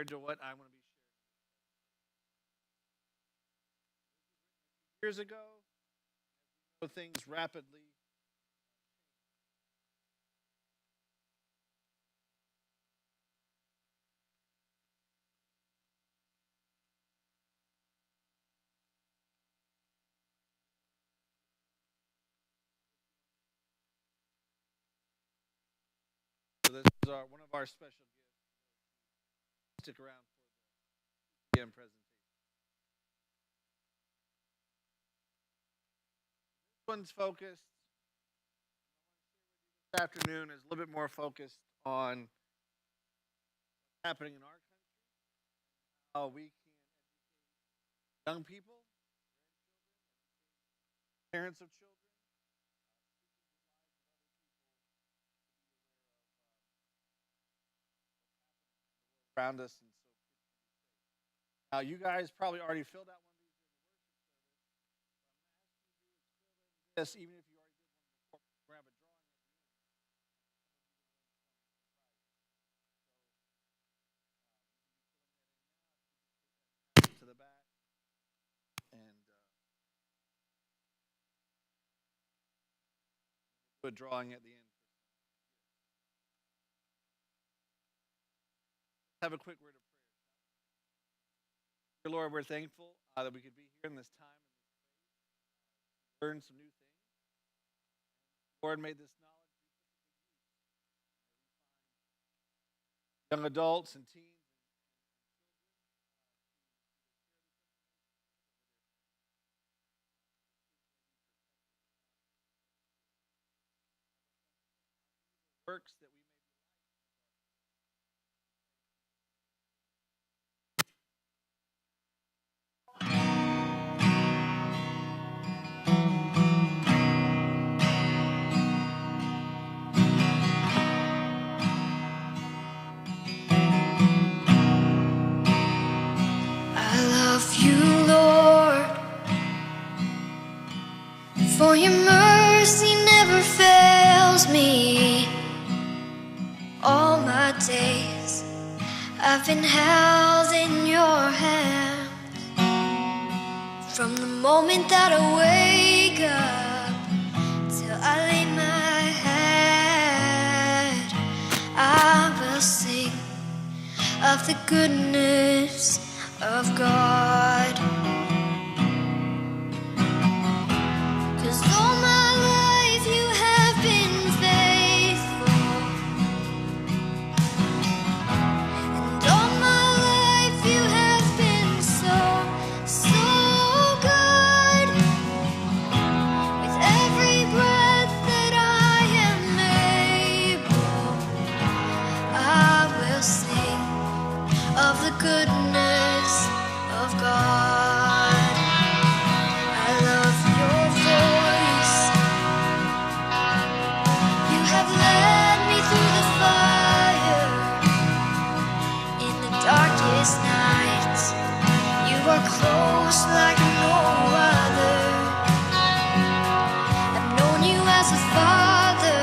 to what I'm going to be sharing. Years ago, things rapidly. So this is one of our special gifts. Stick around for the PM presentation. This one's focused. This afternoon is a little bit more focused on what's happening in our country, how we can educate young people, parents of children, around us, and so now you guys probably already filled out one of these in the worship service. Yes, even if you already did one before, grab a drawing at the end. To the back and do a drawing at the end. Have a quick word of prayer. Dear Lord, we're thankful that we could be here in this time and this place, learn some new things. Lord, may this knowledge be put to good use. Young adults and teens and children works that we For your mercy never fails me. All my days I've been held in your hands. From the moment that I wake up till I lay my head, I will sing of the goodness of God. Goodness of God, I love your voice. You have led me through the fire in the darkest night. You are close like no other. I've known you as a father.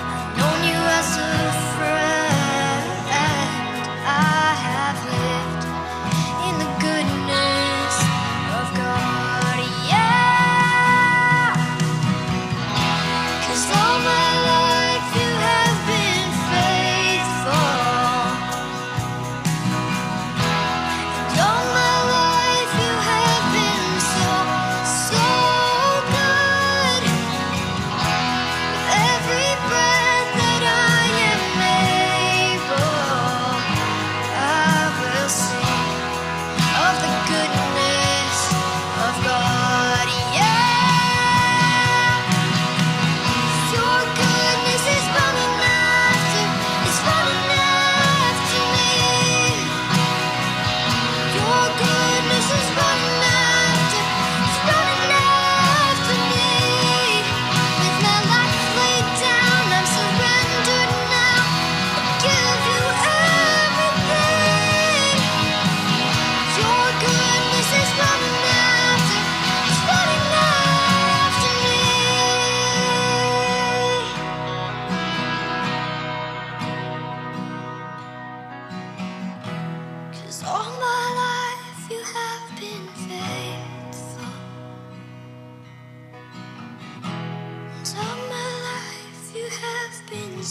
I've known you as a friend. All my life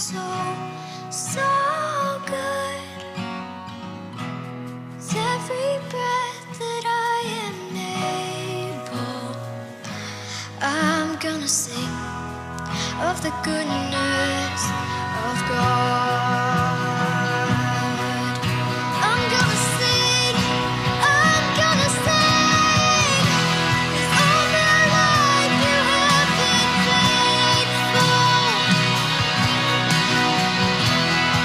so, so good. With every breath that I am able, I'm gonna sing of the goodness of God. I'm gonna sing, I'm gonna sing. 'Cause all my life you have been faithful.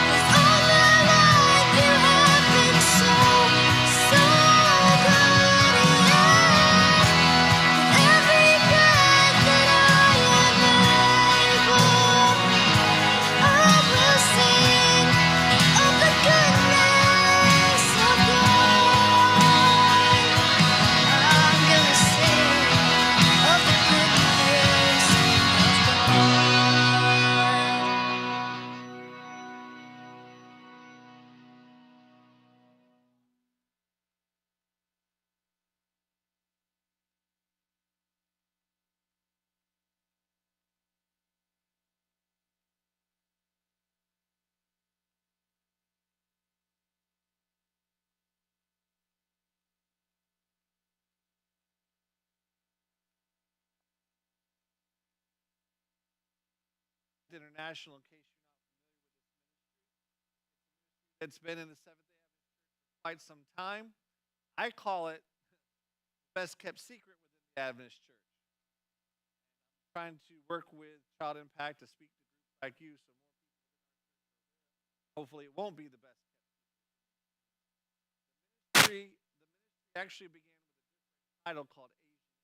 'Cause all my life you have been so, so good. Yeah. With every breath that I am able, I will sing of the goodness of God. I'm gonna sing of the goodness of International, in case you're not familiar with this ministry. It's been in the Seventh-day Adventist Church for quite some time. I call it the best kept secret within the Adventist Church. Trying to work with Child Impact to speak to groups like you so more people, hopefully it won't be the best kept secret. The ministry actually began with a different title called Asian Aid.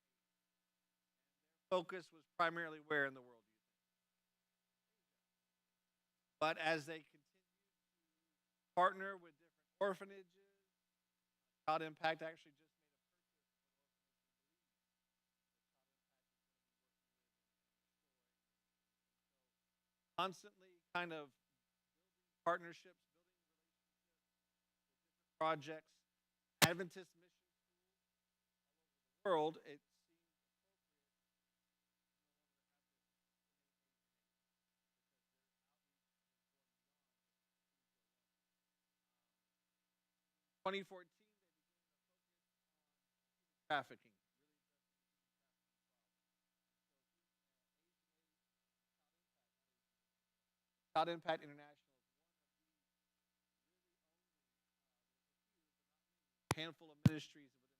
Their focus was primarily where in the world do you think? But as they continued to partner with different orphanages, Child Impact actually just made a constantly kind of partnerships, building projects, Adventist mission world. It seems 2014 trafficking. Child Impact International is a handful of ministries within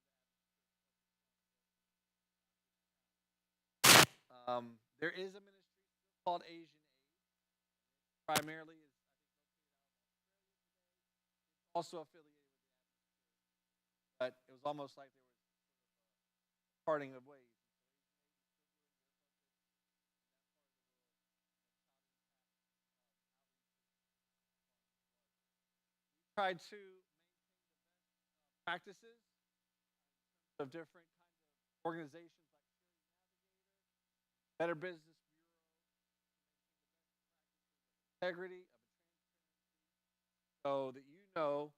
that. There is a ministry called Asian Aid, primarily is also affiliated with the Adventist, but it was almost like there was a parting of ways. Tried to practices of different kinds of organizations like Better Business Bureau, integrity of so that you know.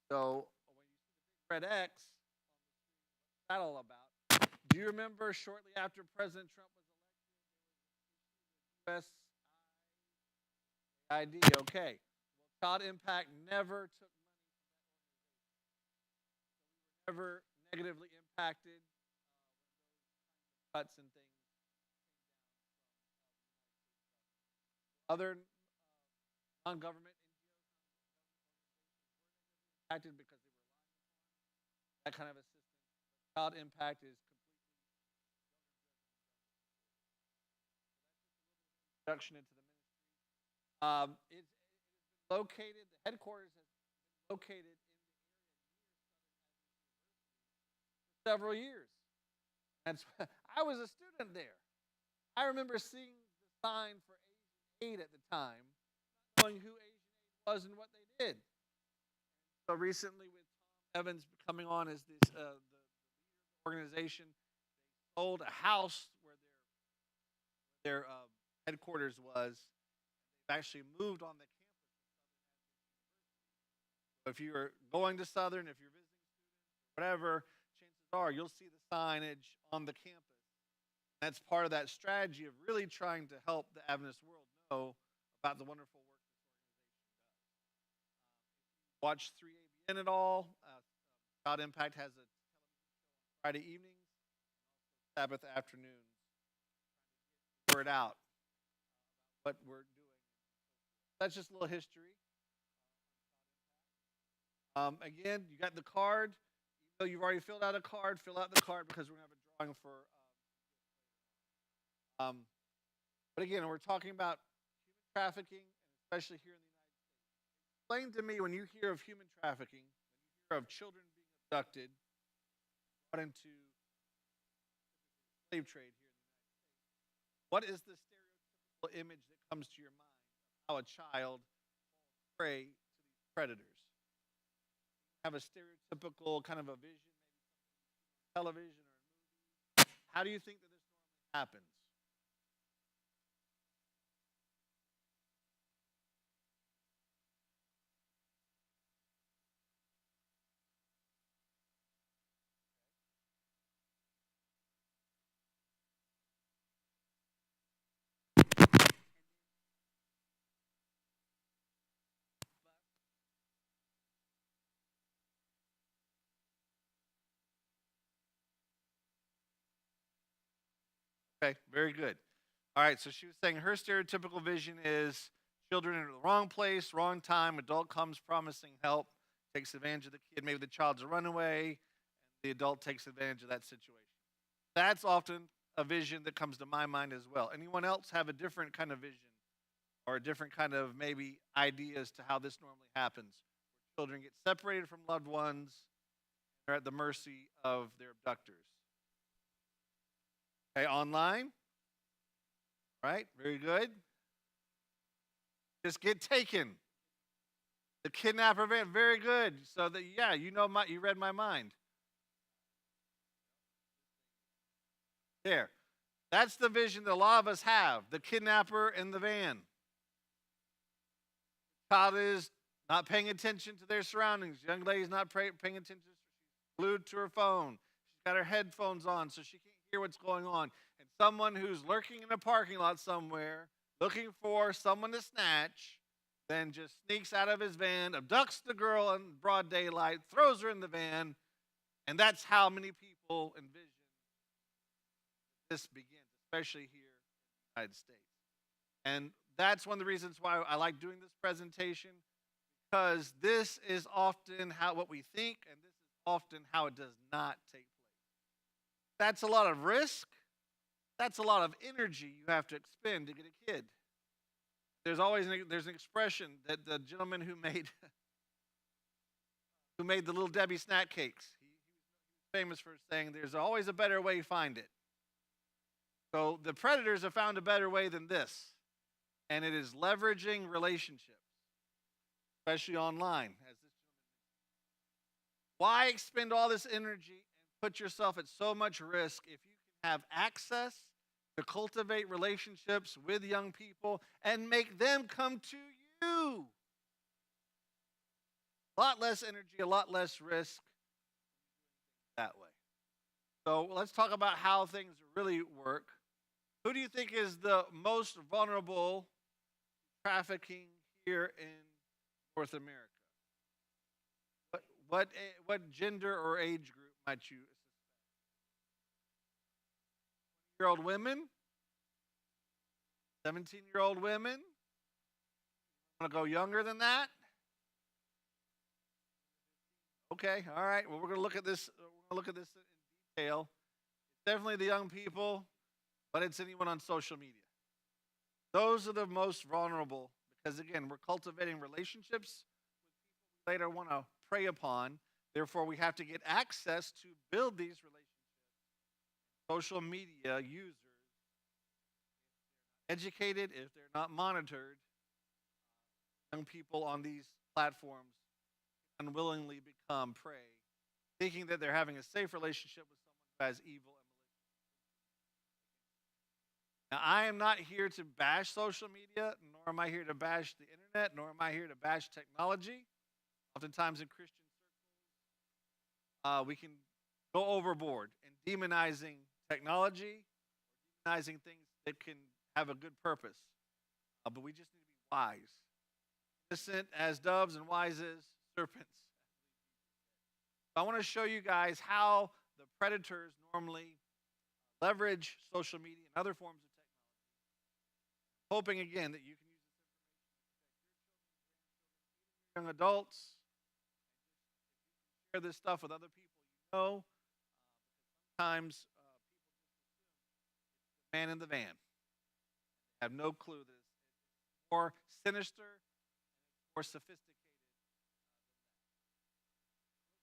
So when you see the big red X, what's that all about? Do you remember shortly after President Trump was elected, US ID? Okay. Well, Child Impact never took money, never negatively impacted cuts and things. Other non-government NGOs impacted because they were that kind of assistance. Child Impact is introduction into the ministry. It's located. The headquarters has been located in the area for several years. And I was a student there. I remember seeing the sign for Asian Aid at the time, not knowing who Asian Aid was and what they did. So recently, with Tom Evans coming on as this the organization, they sold a house where their headquarters was. They've actually moved on the campus. So if you're going to Southern, if you're visiting students, whatever, chances are, you'll see the signage on the campus. That's part of that strategy of really trying to help the Adventist world know about the wonderful work this organization does. Watch 3ABN at all. God Impact has a television show on Friday evenings, Sabbath afternoons. Word out what we're doing. That's just a little history. Again, you got the card. Even though you've already filled out a card, fill out the card because we're going to have a drawing for. But again, we're talking about human trafficking, especially here in the United States. Explain to me when you hear of human trafficking, when you hear of children being abducted, brought into slave trade here in the United States, what is the stereotypical image that comes to your mind of how a child falls prey to these predators? Have a stereotypical kind of a vision, maybe television or a movie. How do you think that this normally happens? Okay, very good. All right, so she was saying her stereotypical vision is children in the wrong place, wrong time, adult comes promising help, takes advantage of the kid, maybe the child's a runaway, and the adult takes advantage of that situation. That's often a vision that comes to my mind as well. Anyone else have a different kind of vision or a different kind of maybe idea as to how this normally happens? Where children get separated from loved ones, they're at the mercy of their abductors. Okay, online. Right, very good. Just get taken. The kidnapper event, very good. So that you read my mind. There. That's the vision that a lot of us have. The kidnapper in the van. The child is not paying attention to their surroundings. The young lady's not paying attention. She's glued to her phone. She's got her headphones on so she can't hear what's going on. And someone who's lurking in a parking lot somewhere, looking for someone to snatch, then just sneaks out of his van, abducts the girl in broad daylight, throws her in the van, and that's how many people envision this begins, especially here in the United States. And that's one of the reasons why I like doing this presentation, because this is often what we think, and this is often how it does not take place. That's a lot of risk. That's a lot of energy you have to expend to get a kid. There's an expression that the gentleman who made the Little Debbie snack cakes, he was famous for saying, "There's always a better way, find it." So the predators have found a better way than this, and it is leveraging relationships, especially online. Why expend all this energy and put yourself at so much risk if you can have access to cultivate relationships with young people and make them come to you? A lot less energy, a lot less risk that way. So let's talk about how things really work. Who do you think is the most vulnerable to trafficking here in North America? What gender or age group might you suspect? 20-year-old women? 17-year-old women? Want to go younger than that? Okay, all right. Well, we're going to look at this. We're going to look at this in detail. It's definitely the young people, but it's anyone on social media. Those are the most vulnerable because, again, we're cultivating relationships with people we later want to prey upon. Therefore, we have to get access to build these relationships. Social media users, educated, if they're not monitored, young people on these platforms unwillingly become prey, thinking that they're having a safe relationship with someone who has evil and malicious. Now, I am not here to bash social media, nor am I here to bash the internet, nor am I here to bash technology. Oftentimes in Christian circles, we can go overboard in demonizing technology, demonizing things that can have a good purpose. But we just need to be wise. Innocent as doves and wise as serpents. I want to show you guys how the predators normally leverage social media and other forms of technology, hoping again that you can use this information to protect your children, young adults, share this stuff with other people you know. Sometimes people man in the van have no clue that it's more sinister, more sophisticated.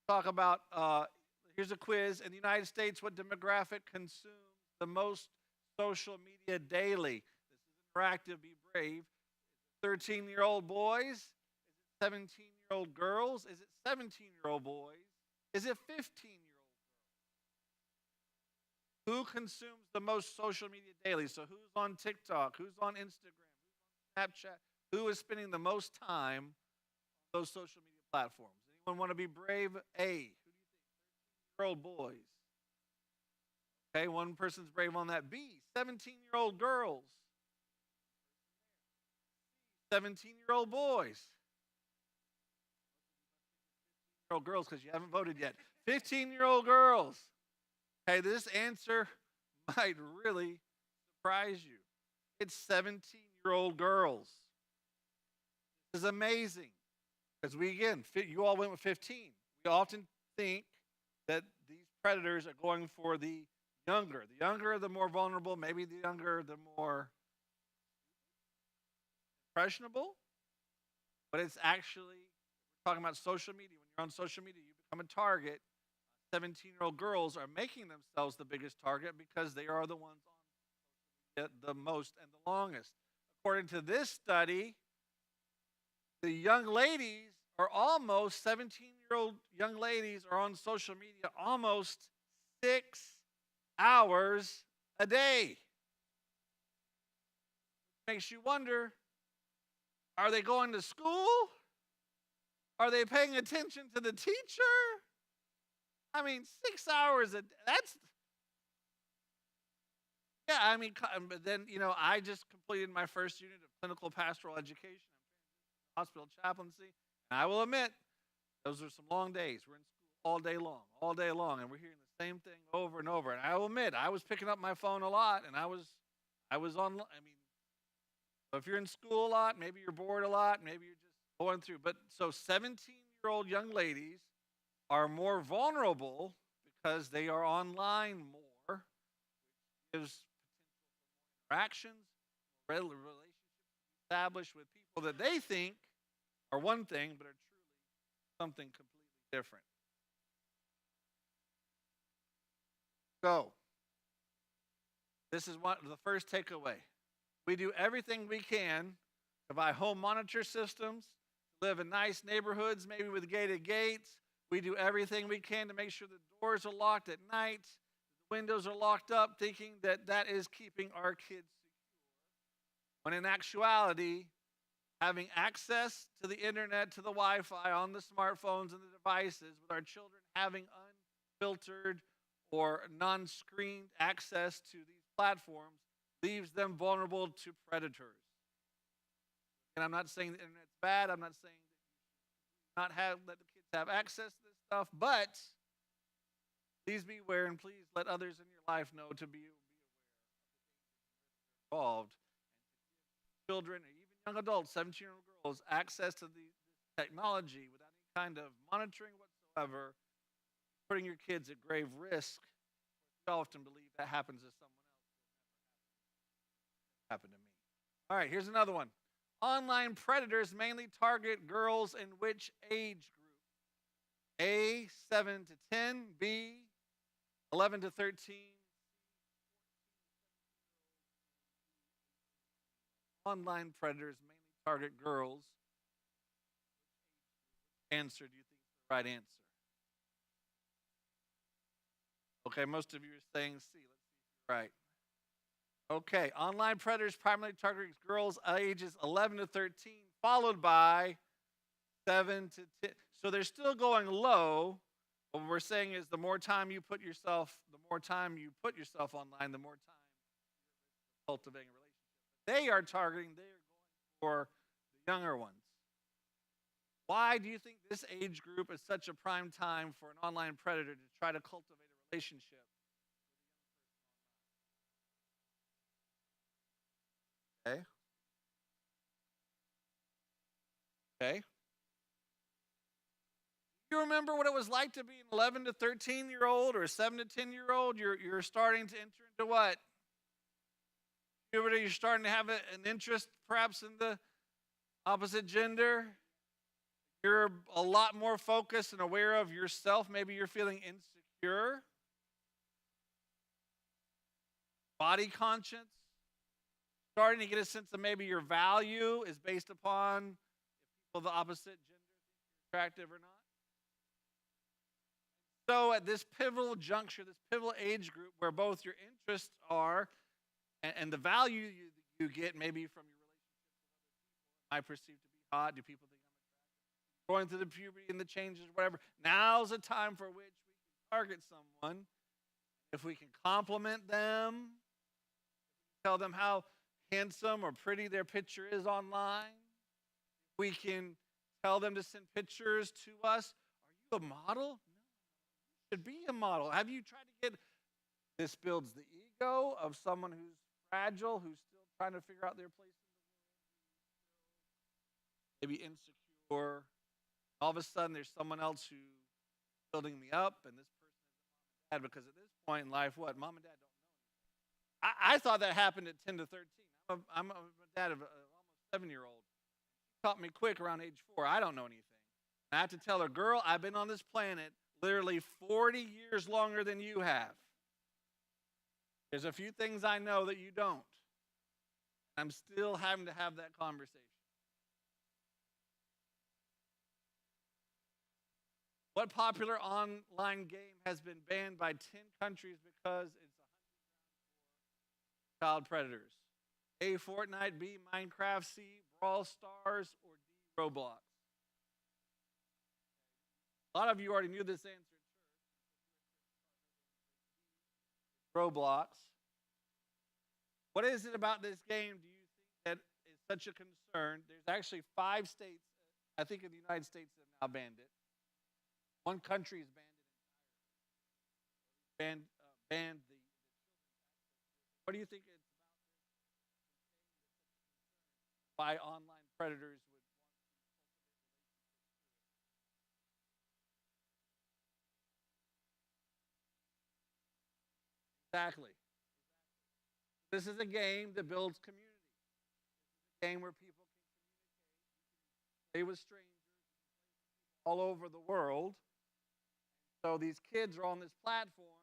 Talk about here's a quiz. In the United States, what demographic consumes the most social media daily? This is interactive. Be brave. 13-year-old boys? Is it 17-year-old girls? Is it 17-year-old boys? Is it 15-year-old girls? Who consumes the most social media daily? So who's on TikTok? Who's on Instagram? Who's on Snapchat? Who is spending the most time on those social media platforms? Anyone want to be brave? A. Who do you think? 13-year-old boys. Okay, one person's brave on that. B. 17-year-old girls. 17-year-old boys. 15-year-old girls, because you haven't voted yet. 15-year-old girls. Okay, this answer might really surprise you. It's 17-year-old girls. This is amazing. Because you all went with 15. We often think that these predators are going for the younger. The younger, the more vulnerable. Maybe the younger, the more impressionable. But it's actually, we're talking about social media. When you're on social media, you become a target. 17-year-old girls are making themselves the biggest target because they are the ones on the most and the longest. According to this study, the young ladies are almost 17-year-old young ladies are on social media almost 6 hours a day. Makes you wonder, are they going to school? Are they paying attention to the teacher? I mean, 6 hours a day, that's, yeah, I mean, but then, I just completed my first unit of clinical pastoral education. Hospital chaplaincy, and I will admit, those are some long days. We're in school all day long, and we're hearing the same thing over and over. And I will admit, I was picking up my phone a lot, and I was on. I mean, so if you're in school a lot, maybe you're bored a lot, maybe you're just going through. But so 17-year-old young ladies are more vulnerable because they are online more, which gives potential for more interactions, relationships established with people that they think are one thing, but are truly something completely different. So, this is the first takeaway. We do everything we can to buy home monitor systems, live in nice neighborhoods, maybe with gated gates. We do everything we can to make sure the doors are locked at night, the windows are locked up, thinking that that is keeping our kids secure. When in actuality, having access to the internet, to the Wi-Fi on the smartphones and the devices, with our children having unfiltered or non-screened access to these platforms, leaves them vulnerable to predators. And I'm not saying the internet's bad. I'm not saying that you should not let the kids have access to this stuff, but please be aware and please let others in your life know to be aware of the involved. Children, or even young adults, 17-year-old girls, access to this technology without any kind of monitoring whatsoever, putting your kids at grave risk. We often believe that happens to someone else. It happened to me. All right, here's another one. Online predators mainly target girls in which age group? A, 7 to 10, B, 11 to 13, online predators mainly target girls. Which answer do you think is the right answer? Okay, most of you are saying C. Let's see if you're right. Okay, online predators primarily target girls ages 11 to 13, followed by 7 to 10. So they're still going low, What we're saying is the more time you put yourself online, the more time you're cultivating a relationship. They are going for the younger ones. Why do you think this age group is such a prime time for an online predator to try to cultivate a relationship? Okay. Okay. You remember what it was like to be an 11 to 13-year-old or a 7 to 10-year-old? You're starting to enter into what? Puberty. You're starting to have an interest perhaps in the opposite gender. You're a lot more focused and aware of yourself. Maybe you're feeling insecure. Body conscious. Starting to get a sense of maybe your value is based upon if people of the opposite gender think you're attractive or not. So at this pivotal juncture, this pivotal age group where both your interests are and the value you get maybe from your relationship with other people, am I perceived to be hot? Do people think I'm attractive? Going through the puberty and the changes, whatever. Now's a time for which we can target someone. If we can compliment them, tell them how handsome or pretty their picture is online. We can tell them to send pictures to us. Are you a model? Should be a model. Have you tried to get this? Builds the ego of someone who's fragile, who's still trying to figure out their place in the world, maybe insecure. All of a sudden there's someone else who's building me up, and this person is mom and dad, because at this point in life, what? Mom and dad don't know. I thought that happened at 10 to 13. I'm a dad of an almost 7-year-old. She taught me quick around age 4. I don't know anything. I have to tell her, girl, I've been on this planet literally 40 years longer than you have. There's a few things I know that you don't. I'm still having to have that conversation. What popular online game has been banned by 10 countries because it's a child predators? A, Fortnite, B, Minecraft, C, Brawl Stars, or D, Roblox? A lot of you already knew this answer in church. Roblox. What is it about this game do you think that is such a concern? There's actually 5 states, I think in the United States, that have now banned it. One country has banned it entirely. Banned the children. What do you think it's about why online predators would want to cultivate relationships? Exactly. This is a game that builds community. This is a game where people can communicate, play with strangers all over the world. So these kids are on this platform,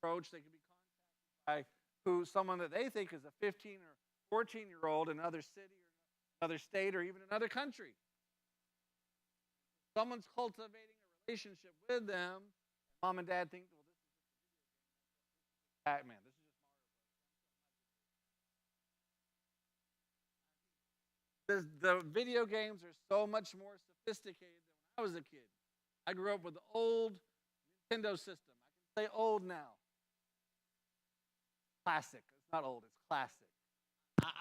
and they can be contacted by someone that they think is a 15 or 14-year-old in another city or another state or even another country. Someone's cultivating a relationship with them. Mom and dad think, well, this is Pac-Man. This is just Mario. The video games are so much more sophisticated than when I was a kid. I grew up with the old Nintendo system. I can say old now. Classic. It's not old, it's classic.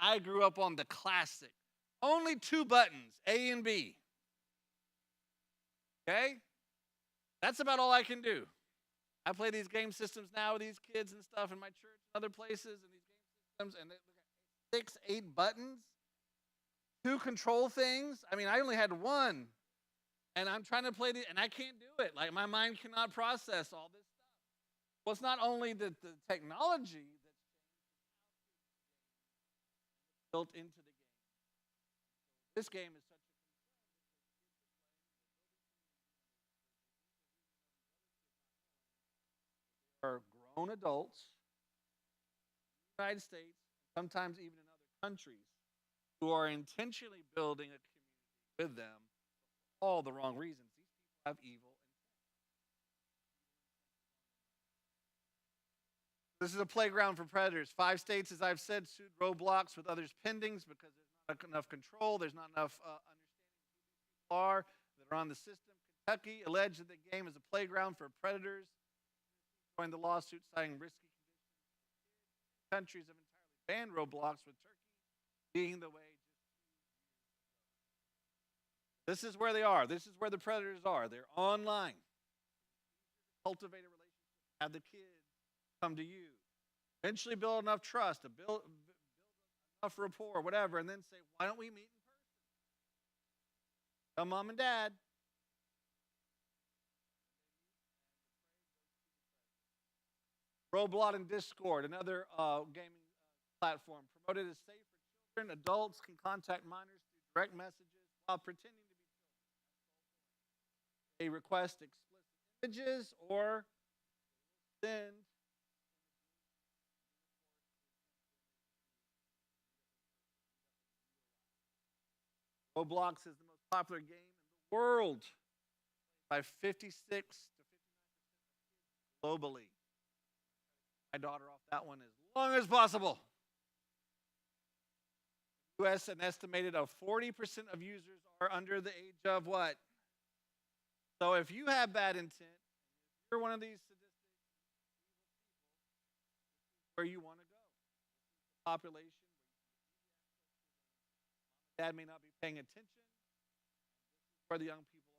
I grew up on the classic. Only 2 buttons, A and B. Okay? That's about all I can do. I play these game systems now with these kids and stuff in my church and other places, and these game systems, and they look at 6, 8 buttons, 2 control things. I mean, I only had 1. And I'm trying to play and I can't do it. Like, my mind cannot process all this stuff. Well, it's not only the technology that's built into the game. This game is such a concern. Are grown adults in the United States, sometimes even in other countries, who are intentionally building a community with them. All the wrong reasons. These people have evil intent. This is a playground for predators. 5 states, as I've said, sued Roblox with others pendings because there's not enough control. There's not enough understanding of who these people are that are on the system. Kentucky alleged that the game is a playground for predators. Joined the lawsuit citing risky conditions. Countries have entirely banned Roblox, with Turkey leading the way. This is where they are. This is where the predators are. They're online. Cultivate a relationship. Have the kids come to you. Eventually build enough trust, to build enough rapport, whatever, and then say, why don't we meet in person? Tell mom and dad. Roblox and Discord, another gaming platform, promoted as safe for children. Adults can contact minors through direct messages while pretending to be children. They request explicit images or send Roblox is the most popular game in the world by 56 to 59% globally. My daughter off that one as long as possible. U.S. an estimated of 40% of users are under the age of what? So if you have bad intent, if you're one of these sadistic, where you want to go. Population where dad may not be paying attention. Where the young people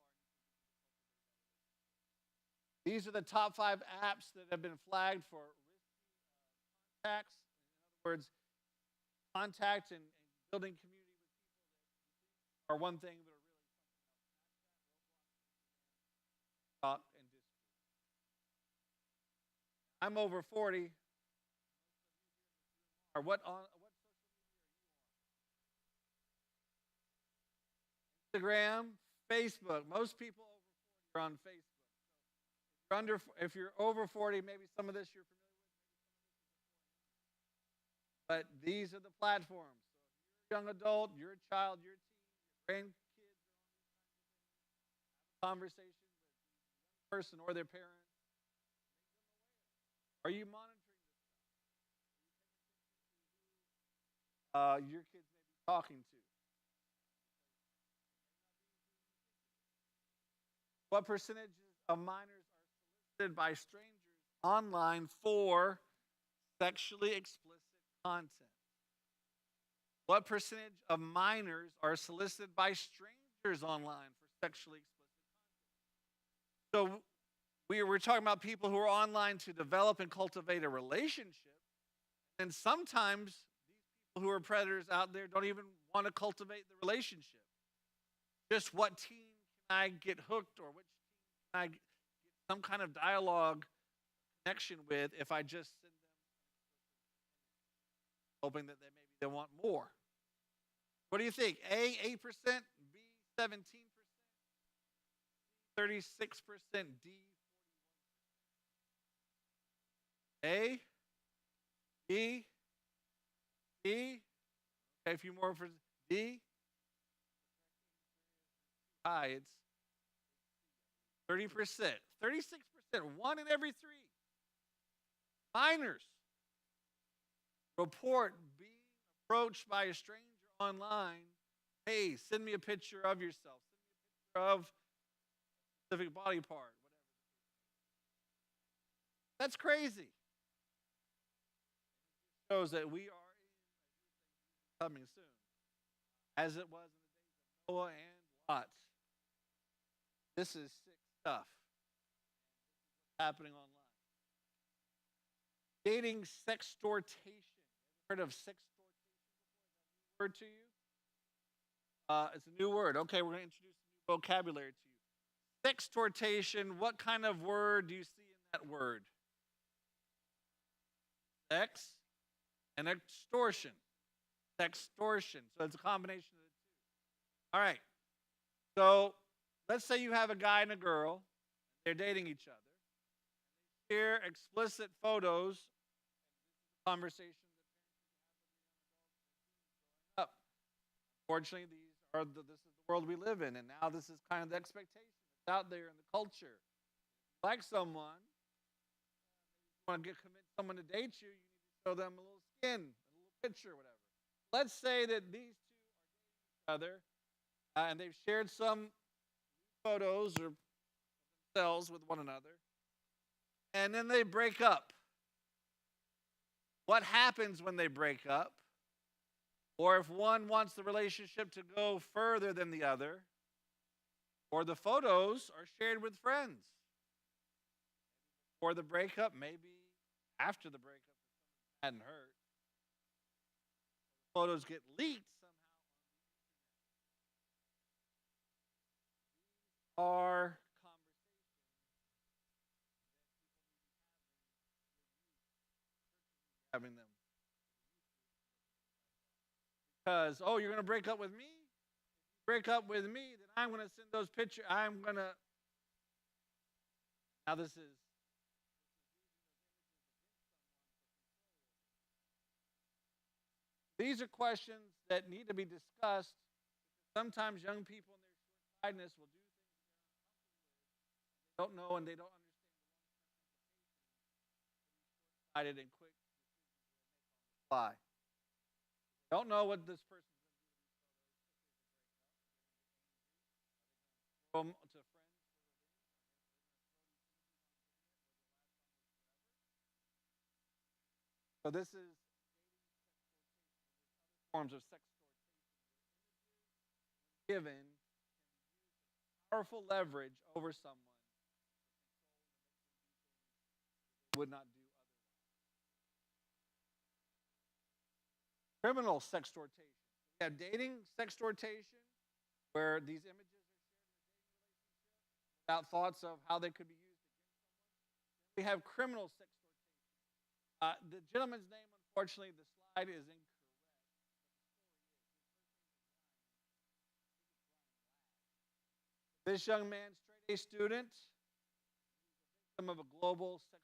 are. These are the top 5 apps that have been flagged for risky contacts. In other words, contact and building community with people that are one thing, but are really something else. Talk and Discord. I'm over 40. Or what social media are you on? Instagram, Facebook. Most people over 40 are on Facebook. If you're over 40, maybe some of this you're familiar with. But these are the platforms. So if you're a young adult, you're a child, you're a teen, your grandkids are on these kinds of things. Have a conversation with a young person or their parents. Are you monitoring this? Your kids may be talking to? What percentage of minors are solicited by strangers online for sexually explicit content? What percentage of minors are solicited by strangers online for sexually explicit content? So we're talking about people who are online to develop and cultivate a relationship. And sometimes these people who are predators out there don't even want to cultivate the relationship. Just what teen can I get hooked, or which teen can I get some kind of dialogue connection with if I just send them, hoping that they want more. What do you think? A, 8%, B, 17%, 36%, D, 41%. A, B, D. Okay, a few more for D. High, it's 30%, 36%, 1 in every 3 minors report being approached by a stranger online. Hey, send me a picture of yourself. Send me a picture of a specific body part, whatever. That's crazy. It shows that we are coming soon, as it was in the days of Noah and Lot. This is sick stuff. Happening online. Dating sextortation. Heard of sextortation before? Is that a new word to you? It's a new word. Okay, we're going to introduce a new vocabulary to you. Sextortation, what kind of word do you see in that word? Sex and extortion. Sextortion. So it's a combination of the two. All right. So let's say you have a guy and a girl. They're dating each other. They share explicit photos. Conversation that up. Unfortunately, this is the world we live in, and now this is kind of the expectation that's out there in the culture. If you like someone, you want to convince someone to date you, you need to show them a little skin, a little picture, whatever. Let's say that these two are dating each other, and they've shared some photos or themselves with one another, and then they break up. What happens when they break up? Or if one wants the relationship to go further than the other, or the photos are shared with friends, or the breakup, maybe after the breakup, hadn't heard, photos get leaked somehow. Are having them because, oh, you're going to break up with me? Break up with me, then I'm going to send those pictures. I'm going to. Now, this is. These are questions that need to be discussed. Sometimes young people in their short-sightedness will do things they don't know and they don't understand and quick reply. Don't know what this person to friends. So this is forms of sex given powerful leverage over someone would not do otherwise. Criminal sextortation. We have dating sextortation, where these images are shared without thoughts of how they could be used against someone. We have criminal sextortation. The gentleman's name, unfortunately, the slide is incorrect. This young man, straight A student, victim of a global sextortation.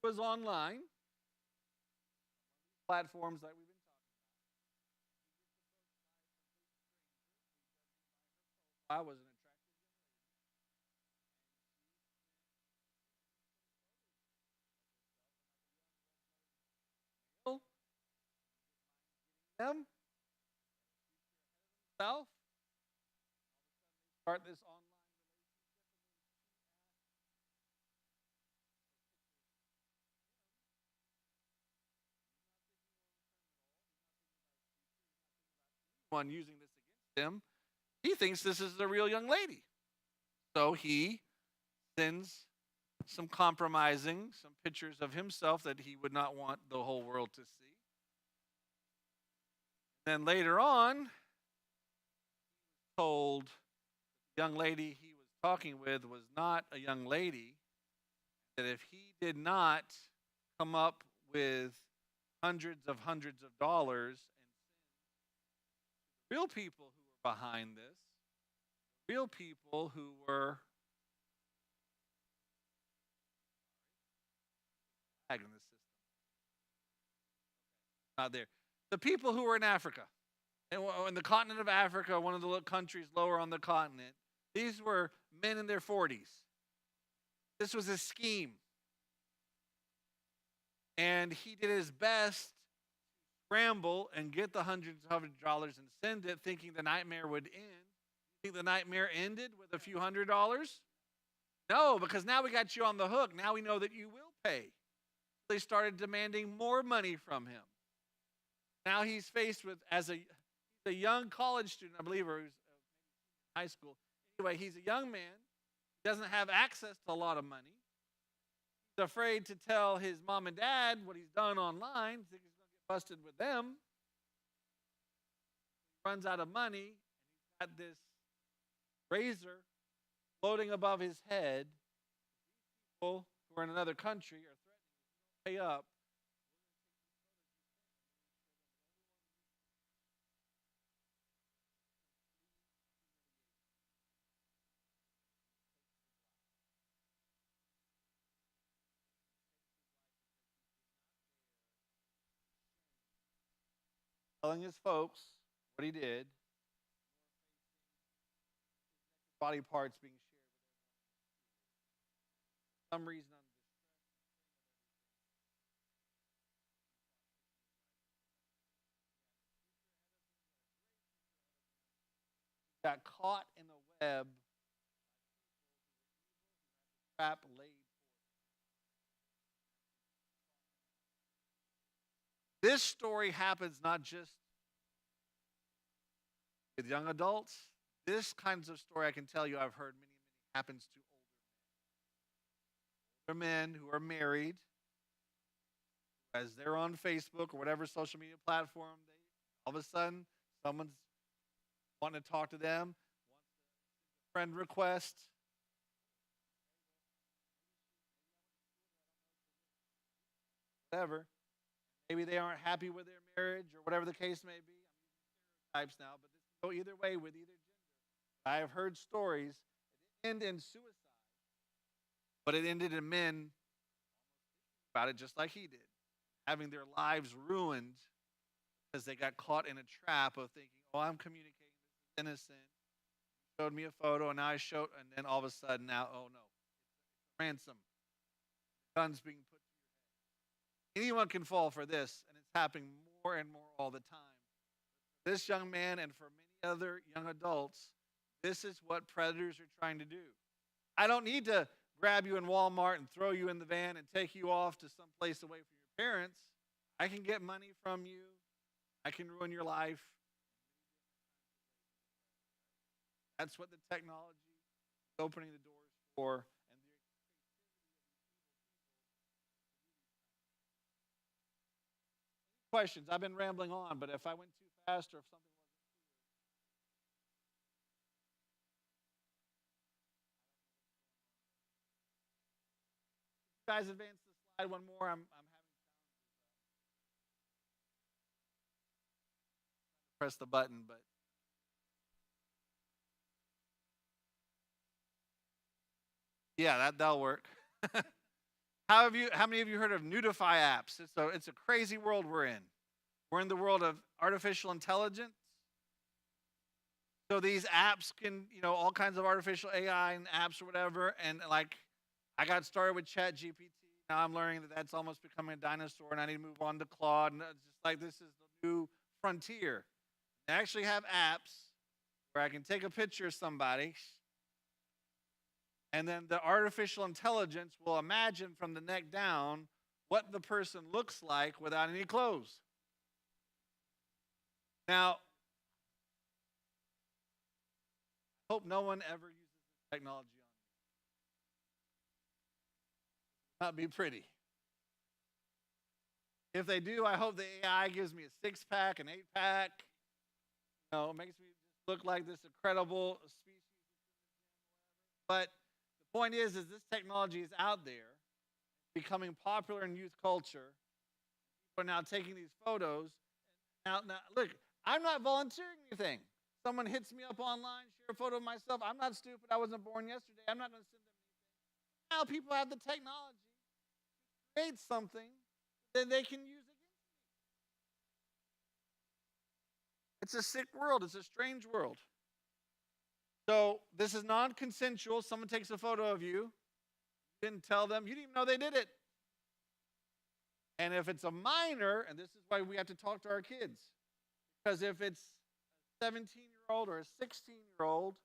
He was online, platforms that we've been talking about. I was an attractive them himself. Start this online one using this against him. He thinks this is a real young lady. So he sends some compromising, some pictures of himself that he would not want the whole world to see. Then later on, told the young lady he was talking with was not a young lady, that if he did not come up with hundreds of dollars and real people who were behind this, real people who were in the system. Not there. The people who were in Africa, in the continent of Africa, one of the countries lower on the continent, these were men in their 40s. This was a scheme. And he did his best to scramble and get the hundreds of dollars and send it, thinking the nightmare would end. You think the nightmare ended with a few $100s? No, because now we got you on the hook. Now we know that you will pay. They started demanding more money from him. Now he's faced with, as a young college student, I believe, or he was in high school. Anyway, he's a young man. He doesn't have access to a lot of money. He's afraid to tell his mom and dad what he's done online. Thinks he's going to get busted with them. He runs out of money, and he's got this razor floating above his head. People who are in another country are threatening to pay up. Telling his folks what he did, body parts being shared with everyone. For some reason, got caught in the web trap laid. This story happens not just with young adults. This kinds of story I can tell you I've heard many happens to older men who are married, as they're on Facebook or whatever social media platform, they all of a sudden someone's wanting to talk to them, wants a friend request. Whatever. Maybe they aren't happy with their marriage or whatever the case may be. I'm using stereotypes now, but this can go either way with either gender. I have heard stories that end in suicide, but it ended in men about it just like he did, having their lives ruined because they got caught in a trap of thinking, "Oh, I'm communicating. This is innocent." Showed me a photo, and now I showed, and then all of a sudden, now, oh no, it's ransom. Guns being put. Anyone can fall for this, and it's happening more and more all the time. This young man and for many other young adults, this is what predators are trying to do. I don't need to grab you in Walmart and throw you in the van and take you off to some place away from your parents. I can get money from you. I can ruin your life. That's what the technology is opening the doors for. Questions. I've been rambling on, but if I went too fast or if something wasn't clear, you guys advance the slide one more. I'm having to press the button, but yeah, that'll work. How many of you heard of Nudify apps? It's a crazy world we're in. We're in the world of artificial intelligence. So these apps can, all kinds of artificial AI and apps or whatever. And like, I got started with ChatGPT. Now I'm learning that that's almost becoming a dinosaur, and I need to move on to Claude. And it's just like this is the new frontier. They actually have apps where I can take a picture of somebody, and then the artificial intelligence will imagine from the neck down what the person looks like without any clothes. Now, I hope no one ever uses this technology on me. Not be pretty. If they do, I hope the AI gives me a 6-pack, an 8-pack. It makes me just look like this incredible species. But the point is this technology is out there, becoming popular in youth culture. People are now taking these photos. Now, look, I'm not volunteering anything. Someone hits me up online, share a photo of myself. I'm not stupid. I wasn't born yesterday. I'm not going to send them anything. Now people have the technology to create something that they can use against me. It's a sick world. It's a strange world. So this is non-consensual. Someone takes a photo of you. You didn't tell them. You didn't even know they did it. And if it's a minor, and this is why we have to talk to our kids, because if it's a 17-year-old or a 16-year-old,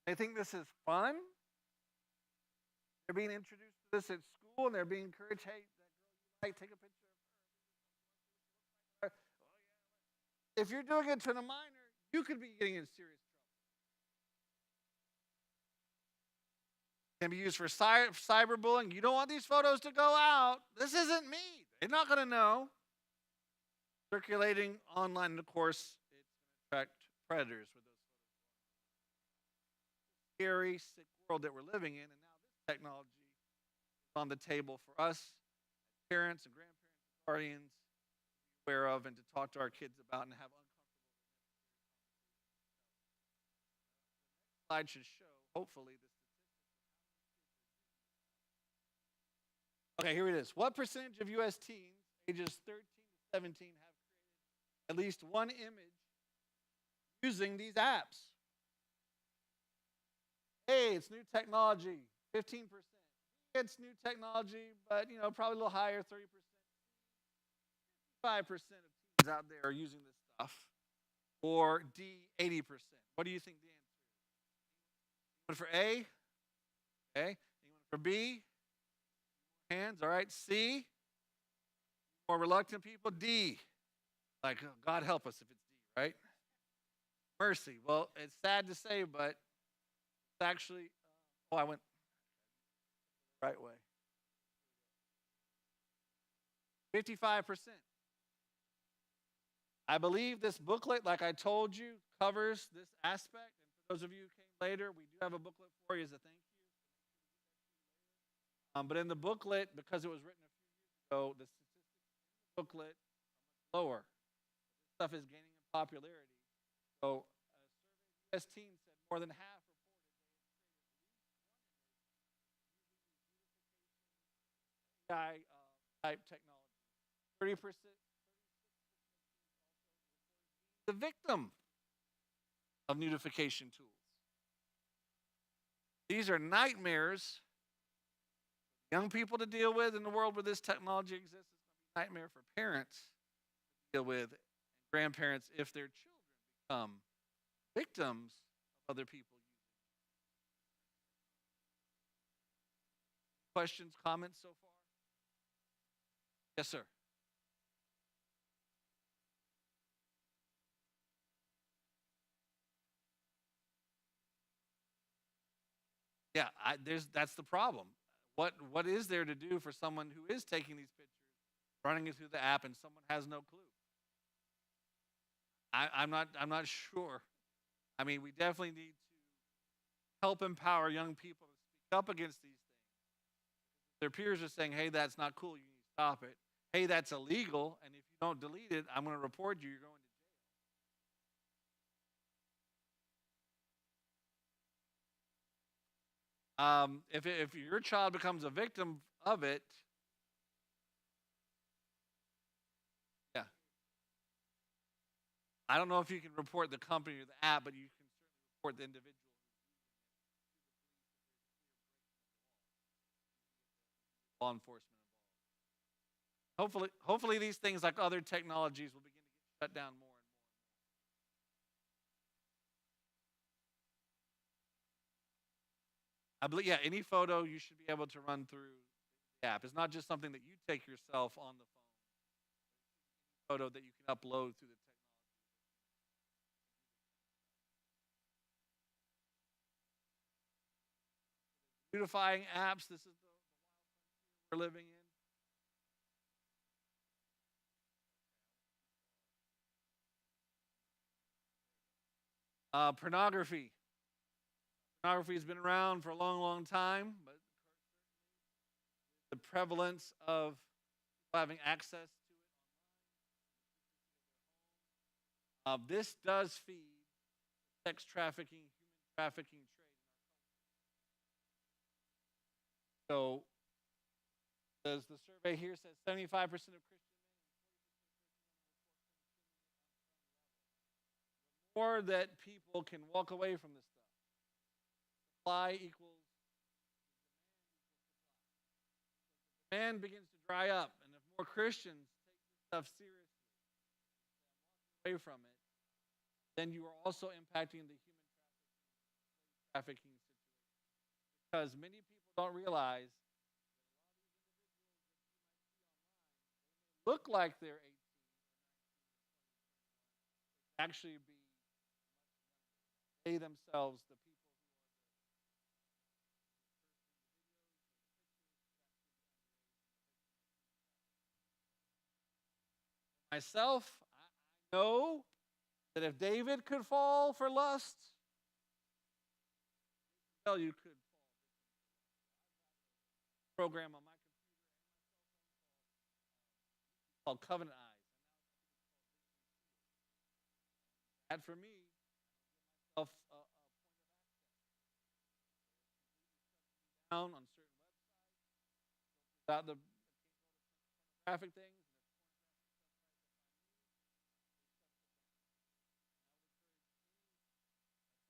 they think this is fun. They're being introduced to this at school, and they're being encouraged, hey, that girl you like, take a picture of her. If you're doing it to a minor, you could be getting in serious trouble. It can be used for cyberbullying. You don't want these photos to go out. This isn't me. They're not going to know. Circulating online, and of course, it's going to attract predators with those photos. Scary, sick world that we're living in, and now this technology is on the table for us, parents and grandparents and guardians, to be aware of and to talk to our kids about and have uncomfortable conversations. The next slide should show, hopefully, the statistics. Okay, here it is. What percentage of U.S. teens ages 13 to 17 have created at least one image using these apps? Hey, it's new technology, 15%. It's new technology, but probably a little higher, 30%. 55% of teens out there are using this stuff. Or D, 80%. What do you think the answer is? Anyone for A? Okay. Anyone For B, hands. All right. C, more reluctant people. D, like God help us if it's D, right? Mercy. Well, it's sad to say, but it's actually. Oh, I went the right way. 55%. I believe this booklet, like I told you, covers this aspect. And for those of you who came later, we do have a booklet for you as a thank you. But in the booklet, because it was written a few years ago, the statistics in the booklet are much lower. This stuff is gaining in popularity. So a survey of U.S. teens said more than half reported they had experienced AI type technology. 30%, the victim of notification tools. These are nightmares for young people to deal with in the world where this technology exists. It's going to be a nightmare for parents to deal with and grandparents if their children become victims of other people using it. Questions, comments so far? Yes, sir. Yeah, that's the problem. What is there to do for someone who is taking these pictures, running it through the app, and someone has no clue? I'm not sure. I mean, we definitely need to help empower young people to speak up against these things. Their peers are saying, "Hey, that's not cool. You need to stop it. Hey, that's illegal, and if you don't delete it, I'm going to report you. You're going to jail." If your child becomes a victim of it, yeah, I don't know if you can report the company or the app, but you can certainly report the individual law enforcement involved. Hopefully these things like other technologies will begin to get shut down more and more. I believe, yeah, any photo you should be able to run through the app. It's not just something that you take yourself on the phone. Photo that you can upload through the technology. Beautifying apps. This is the we're living in. Pornography. Pornography has been around for a long, long time, but the prevalence of people having access to it, this does feed sex trafficking, human trafficking trade in our culture. So, as the survey here says, 75% of Christian more that people can walk away from this stuff. Supply equals demand begins to dry up, and if more Christians take this stuff seriously, away from it, then you are also impacting the human trafficking situation. Because many people don't realize look like they're 18, actually be they themselves the people myself. I know that if David could fall for lust, well, you could program on my computer called Covenant Eyes. That for me, myself down on certain websites about the pornographic things.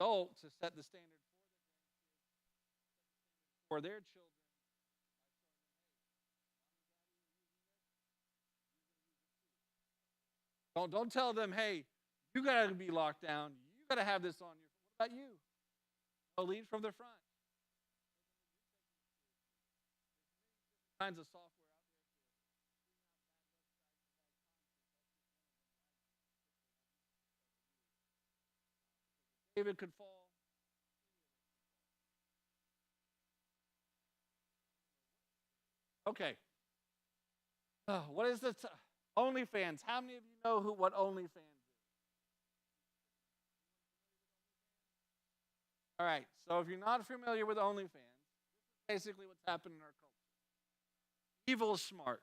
Adult to set the standard for their children. Don't tell them, hey, you gotta be locked down. You gotta have this on your. What about you? Oh, lead from the front. kinds of software David could fall. Okay. What is this? OnlyFans. How many of you know what OnlyFans is? All right. So if you're not familiar with OnlyFans, this is basically what's happened in our culture. Evil is smart.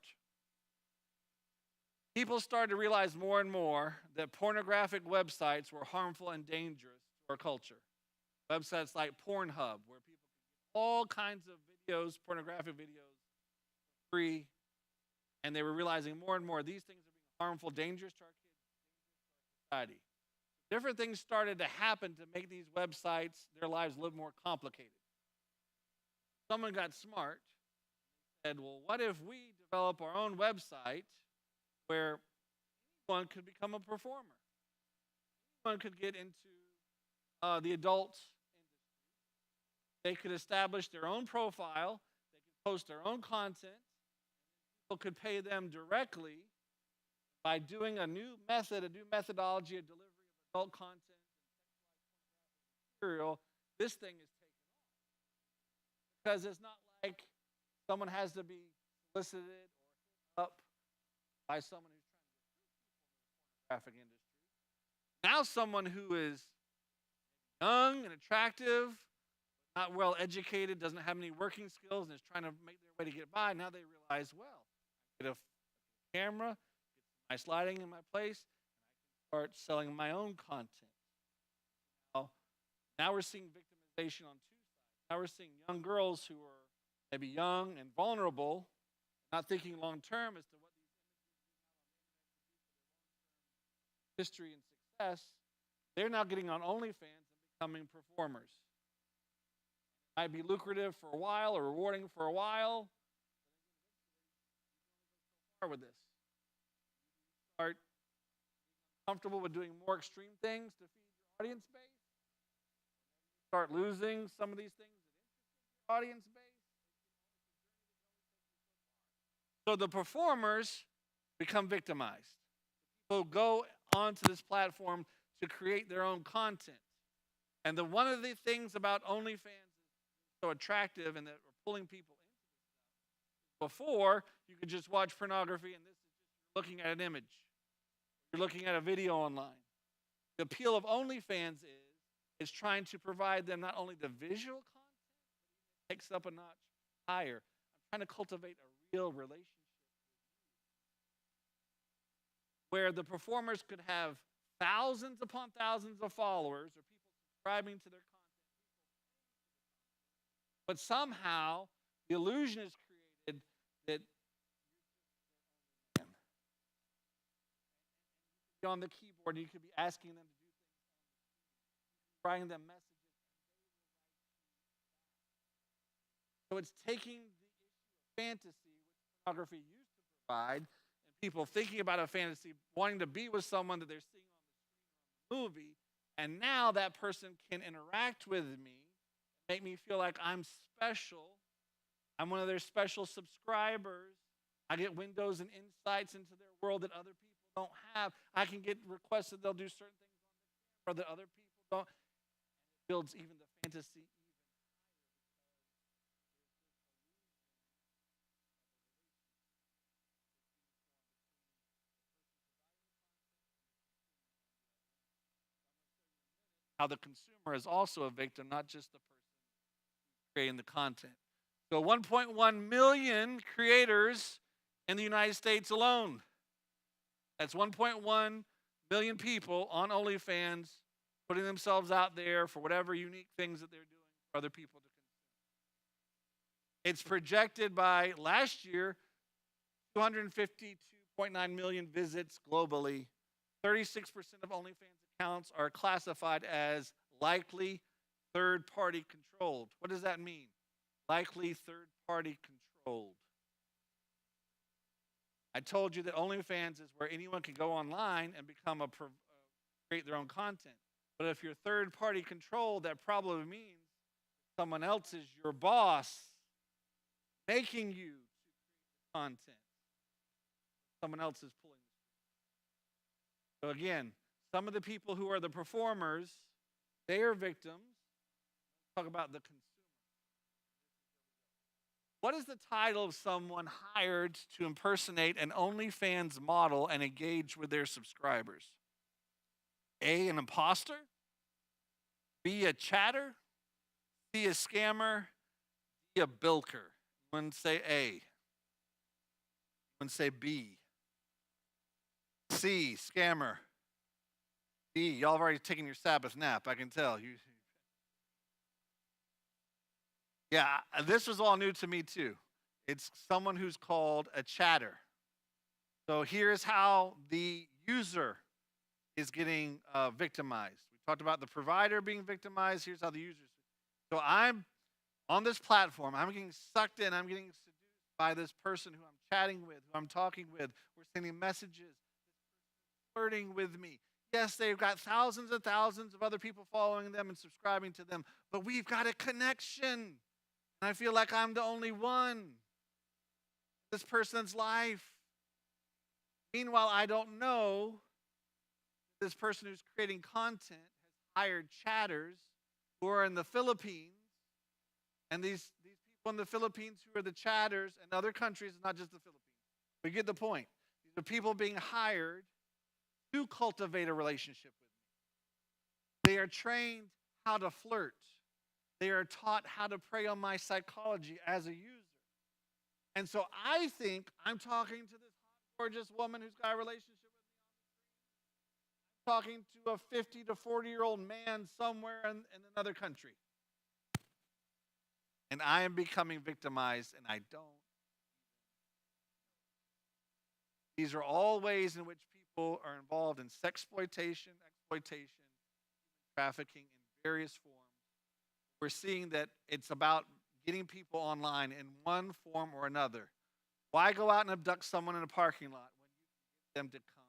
People started to realize more and more that pornographic websites were harmful and dangerous to our culture. Websites like Pornhub, where people can get all kinds of videos, pornographic videos, free, and they were realizing more and more these things are being harmful, dangerous to our kids, dangerous to our society. Different things started to happen to make these websites, their lives, a little more complicated. Someone got smart and said, well, what if we develop our own website where anyone could become a performer? Anyone could get into the adult industry. They could establish their own profile. They could post their own content. People could pay them directly by doing a new methodology of delivery of adult content and material. This thing is taken off. Because it's not like someone has to be solicited or hit up by someone who's trying to get through people in the pornographic industry. Now someone who is young and attractive, not well educated, doesn't have any working skills, and is trying to make their way to get by, now they realize, well, I get a camera, get nice lighting in my place, and I can start selling my own content. Now we're seeing victimization on two sides. Now we're seeing young girls who are maybe young and vulnerable, not thinking long term as to what these images history and success. They're now getting on OnlyFans and becoming performers. It might be lucrative for a while or rewarding for a while. With this, start comfortable with doing more extreme things to feed your audience base. Start losing some of these things that interest your audience base. So the performers become victimized. People go onto this platform to create their own content. And one of the things about OnlyFans is so attractive and that we're pulling people into this stuff. Before, you could just watch pornography and this is just looking at an image. You're looking at a video online. The appeal of OnlyFans is trying to provide them not only the visual content, but it takes it up a notch higher. I'm trying to cultivate a real relationship where the performers could have thousands upon thousands of followers or people subscribing to their content. But somehow the illusion is created that you're on the keyboard, you could be asking them to do things, writing them messages. So it's taking the issue of fantasy, which pornography used to provide, and people thinking about a fantasy, wanting to be with someone that they're seeing on the screen or on the movie, and now that person can interact with me, make me feel like I'm special. I'm one of their special subscribers. I get windows and insights into their world that other people don't have. I can get requests that they'll do certain things on the camera that other people don't. And it builds even the fantasy even higher. How the consumer is also a victim, not just the person creating the content. So 1.1 million creators in the United States alone. That's 1.1 million people on OnlyFans putting themselves out there for whatever unique things that they're doing for other people to consume. It's projected by last year, 252.9 million visits globally. 36% of OnlyFans accounts are classified as likely third-party controlled. What does that mean? Likely third-party controlled. I told you that OnlyFans is where anyone can go online and become create their own content. But if you're third-party controlled, that probably means someone else is your boss, making you to content. Someone else is pulling the string. So again, some of the people who are the performers, they are victims. Talk about the consumer. What is the title of someone hired to impersonate an OnlyFans model and engage with their subscribers? A, an imposter. B, a chatter. C, a scammer. D, a bilker. One say A. One say B. C, scammer. D, y'all have already taken your Sabbath nap, I can tell. Yeah, this was all new to me too. It's someone who's called a chatter. So here's how the user is getting victimized. We talked about the provider being victimized. Here's how the user. So I'm on this platform. I'm getting sucked in. I'm getting seduced by this person who I'm chatting with, who I'm talking with. We're sending messages, flirting with me. Yes, they've got thousands and thousands of other people following them and subscribing to them, but we've got a connection. And I feel like I'm the only one in this person's life. Meanwhile, I don't know this person who's creating content has hired chatters who are in the Philippines. And these people in the Philippines who are the chatters, and other countries, not just the Philippines. We get the point. These are people being hired to cultivate a relationship with me. They are trained how to flirt. They are taught how to prey on my psychology as a user. And so I think I'm talking to this gorgeous woman who's got a relationship with me. I'm talking to a 50 to 40-year-old man somewhere in another country. And I am becoming victimized, and I don't. These are all ways in which people are involved in sexploitation, exploitation, trafficking in various forms. We're seeing that it's about getting people online in one form or another. Why go out and abduct someone in a parking lot when you can get them to come?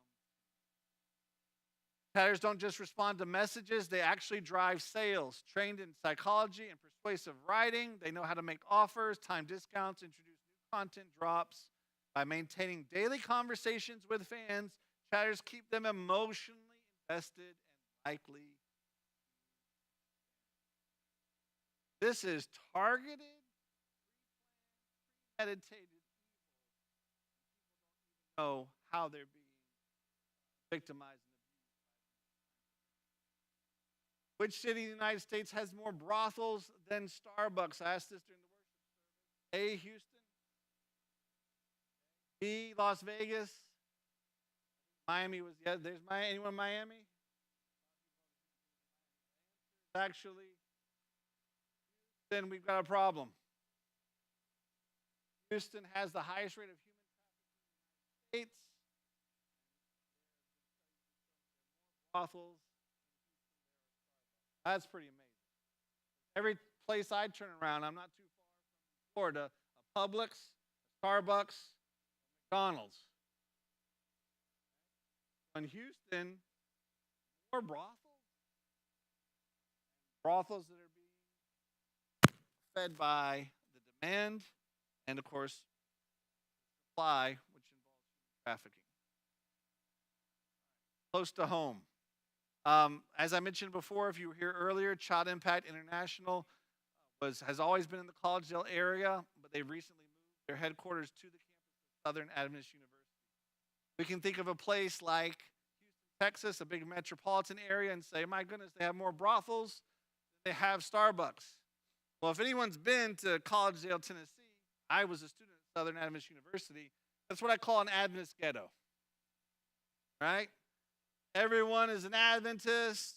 Chatters don't just respond to messages, they actually drive sales. Trained in psychology and persuasive writing, they know how to make offers, time discounts, introduce new content drops. By maintaining daily conversations with fans, chatters keep them emotionally invested and likely. This is targeted, premeditated evil. People don't even know how they're being victimized and abused. Which city in the United States has more brothels than Starbucks? I asked this during the worship service. A, Houston. B, Las Vegas. Miami was, yeah, there's anyone in Miami? Actually, then we've got a problem. Houston has the highest rate of human trafficking in the States. Brothels. That's pretty amazing. Every place I turn around, I'm not too far from Florida, a Publix, a Starbucks, a McDonald's. In Houston, more brothels. Brothels that are being fed by the demand and, of course, supply, which involves trafficking. Close to home. As I mentioned before, if you were here earlier, Child Impact International has always been in the Collegedale area, but they've recently moved their headquarters to the campus of Southern Adventist University. We can think of a place like Houston, Texas, a big metropolitan area, and say, my goodness, they have more brothels than they have Starbucks. Well, if anyone's been to Collegedale, Tennessee, I was a student at Southern Adventist University. That's what I call an Adventist ghetto, right? Everyone is an Adventist,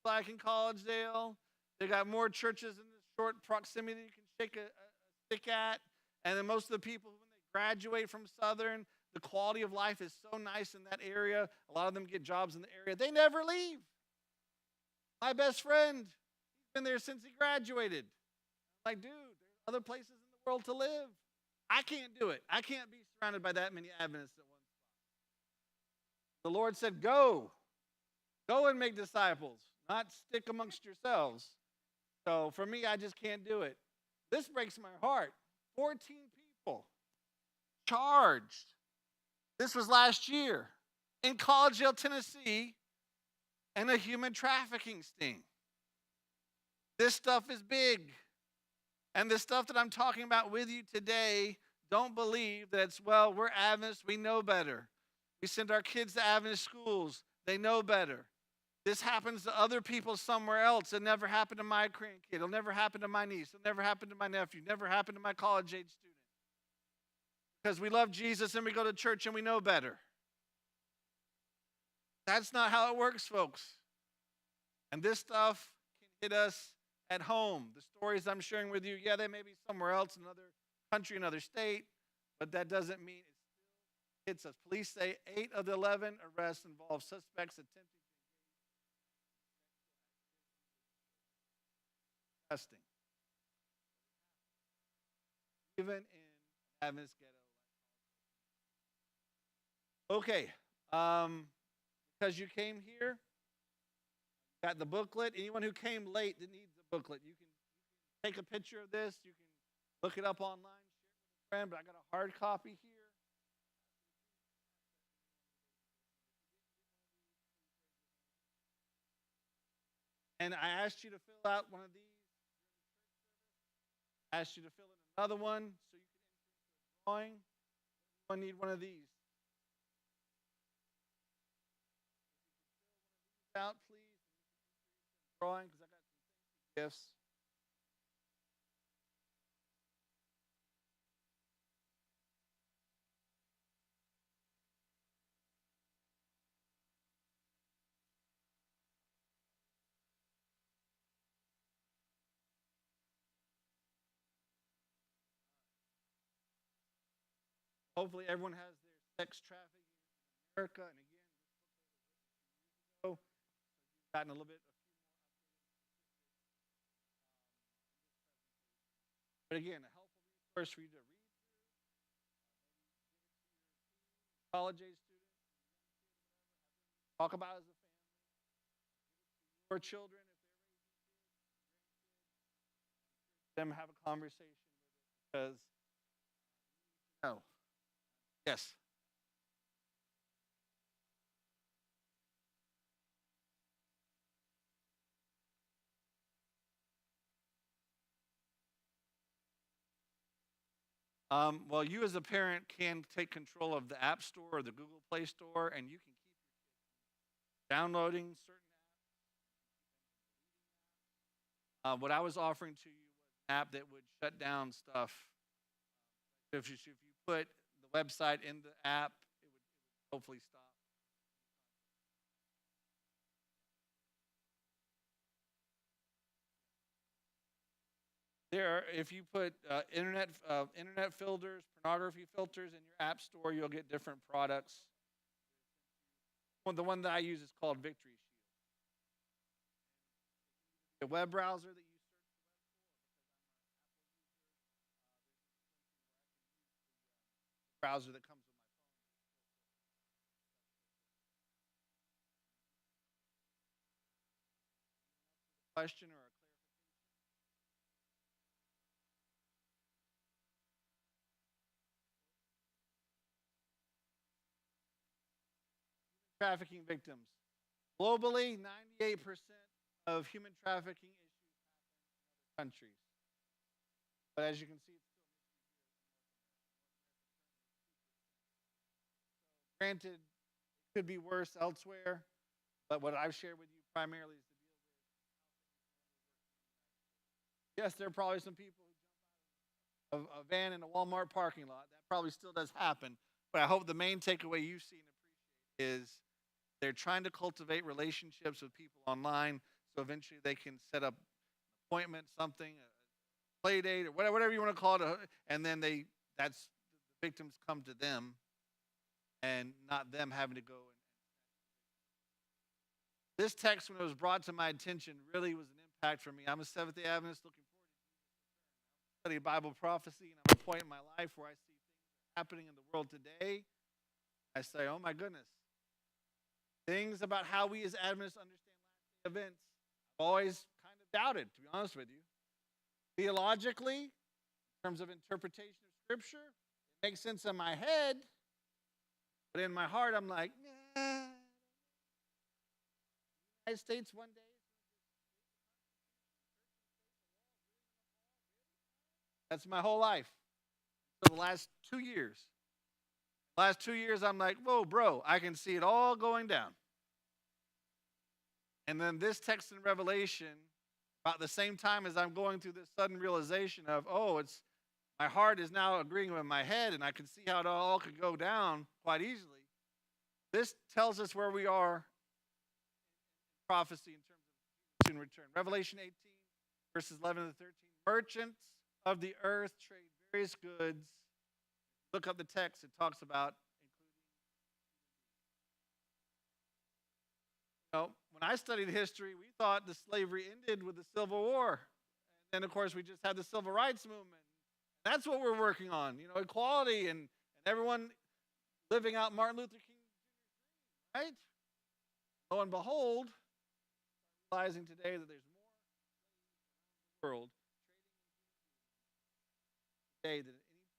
like in Collegedale. They got more churches in this short proximity you can shake a stick at. And then most of the people, when they graduate from Southern, the quality of life is so nice in that area. A lot of them get jobs in the area. They never leave. My best friend, he's been there since he graduated. I'm like, dude, there's other places in the world to live. I can't do it. I can't be surrounded by that many Adventists at one spot. The Lord said, go and make disciples, not stick amongst yourselves. So for me, I just can't do it. This breaks my heart. 14 people charged. This was last year in Collegeville, Tennessee, and a human trafficking sting. This stuff is big. And the stuff that I'm talking about with you today, don't believe that it's, well, we're Adventists, we know better. We send our kids to Adventist schools, they know better. This happens to other people somewhere else. It never happened to my grandkid. It'll never happen to my niece. It'll never happen to my nephew. Never happen to my college-age student. Because we love Jesus and we go to church and we know better. That's not how it works, folks. And this stuff can hit us at home. The stories I'm sharing with you, yeah, they may be somewhere else, another country, another state, but that doesn't mean it still hits us. Police say 8 of the 11 arrests involve suspects attempting testing. Even in Adventist ghetto. Okay, because you came here, got the booklet. Anyone who came late that needs the booklet, you can take a picture of this. You can look it up online, share it with a friend, but I got a hard copy here. And I asked you to fill out one of these. I asked you to fill in another one so you can enter into a drawing. Anyone need one of these? Out, please. Drawing, because I got some gifts. Hopefully everyone has their sex trafficking in America. And again, this book was written 2 years ago, so you've gotten a little bit, a few more updated. But again, a helpful resource for you to read through. College age student, talk about it as a family. Give it to your children if they're raising kids, them have a conversation with it because no. Yes. Well, you as a parent can take control of the App Store or the Google Play Store, and you can keep downloading certain apps. What I was offering to you was an app that would shut down stuff. If you put the website in the app, it would hopefully stop. If you put internet filters, pornography filters in your app store, you'll get different products. The one that I use is called Victory Shield. The web browser that you search the web for, because I'm an Apple user, browser that comes with my phone. Question or a trafficking victims. Globally, 98% of human trafficking issues happen in other countries. But as you can see, it's still here. Granted, it could be worse elsewhere, but what I've shared with you primarily is to deal with. Yes, there are probably some people who jump out of a van in a Walmart parking lot. That probably still does happen. But I hope the main takeaway you see and appreciate is they're trying to cultivate relationships with people online, so eventually they can set up an appointment, something, a play date, or whatever you want to call it, and then the victims come to them, and not them having to go. This text, when it was brought to my attention, really was an impact for me. I'm a Seventh-day Adventist looking forward to study Bible prophecy, and I'm at a point in my life where I see things happening in the world today. I say, oh my goodness. Things about how we as Adventists understand last day events, I've always kind of doubted, to be honest with you. Theologically, in terms of interpretation of Scripture, it makes sense in my head, but in my heart, I'm like, nah. United States one day. That's my whole life. For the last 2 years. Last 2 years, I'm like, whoa, bro, I can see it all going down. And then this text in Revelation, about the same time as I'm going through this sudden realization of, oh, it's my heart is now agreeing with my head, and I can see how it all could go down quite easily. This tells us where we are in prophecy in terms of soon return. Revelation 18, verses 11 to 13. Merchants of the earth trade various goods. Look up the text. It talks about including. When I studied history, we thought the slavery ended with the Civil War. And then, of course, we just had the Civil Rights Movement. That's what we're working on, equality and everyone living out Martin Luther King's dream, right? Lo and behold, realizing today that there's more in the world today than at any point.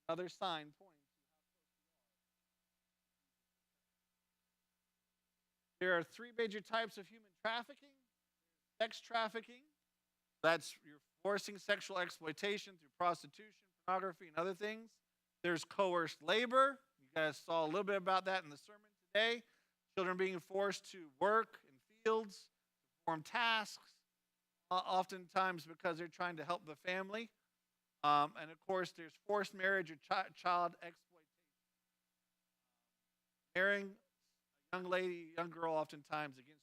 Another sign pointing to how close we are. There are 3 major types of human trafficking. Sex trafficking. That's your forcing sexual exploitation through prostitution, pornography, and other things. There's coerced labor. You guys saw a little bit about that in the sermon today. Children being forced to work in fields, perform tasks, oftentimes because they're trying to help the family. And of course, there's forced marriage or child exploitation. Marrying a young lady, young girl, oftentimes against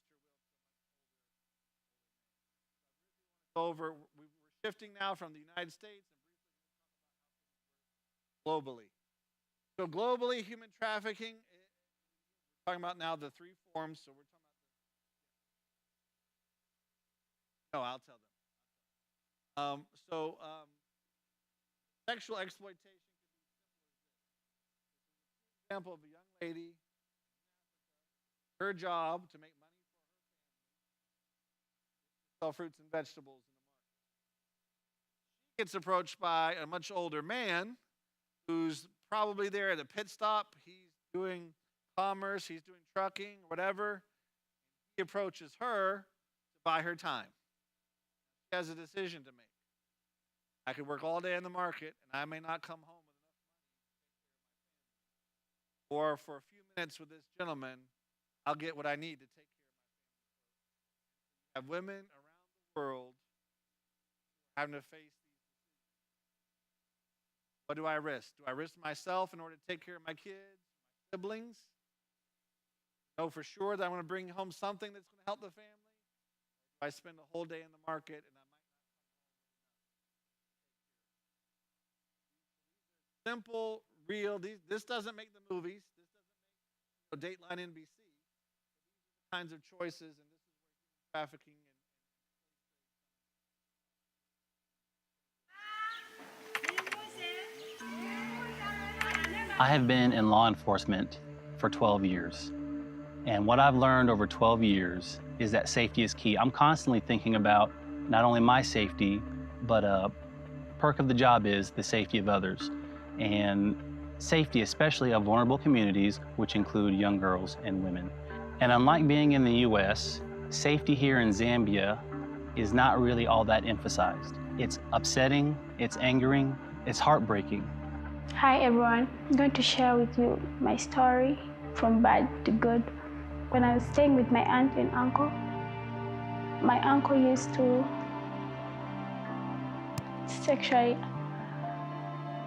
her will. Over, we're shifting now from the United States and globally. So globally, human trafficking, we're talking about now the 3 forms. So we're talking about I'll tell them. Sexual exploitation can be simple as this. Example of a young lady, her job to make money for her family, sell fruits and vegetables in the market. She gets approached by a much older man who's probably there at a pit stop. He's doing commerce, he's doing trucking, whatever. He approaches her to buy her time. She has a decision to make. I could work all day in the market, and I may not come home with enough money to take care of my family. Or for a few minutes with this gentleman, I'll get what I need to take care of my family. Have women around the world having to face these decisions. What do I risk? Do I risk myself in order to take care of my kids, my siblings? Know for sure that I want to bring home something that's going to help the family? Or do I spend a whole day in the market and I might not come home? Simple, real. This doesn't make the movies. This doesn't make Dateline NBC. These are the kinds of choices, and this is where trafficking I have been in law enforcement for 12 years. And what I've learned over 12 years is that safety is key. I'm constantly thinking about not only my safety, but a perk of the job is the safety of others. And safety, especially of vulnerable communities, which include young girls and women. And unlike being in the US, safety here in Zambia is not really all that emphasized. It's upsetting, it's angering, it's heartbreaking. Hi everyone, I'm going to share with you my story from bad to good. When I was staying with my aunt and uncle, my uncle used to sexually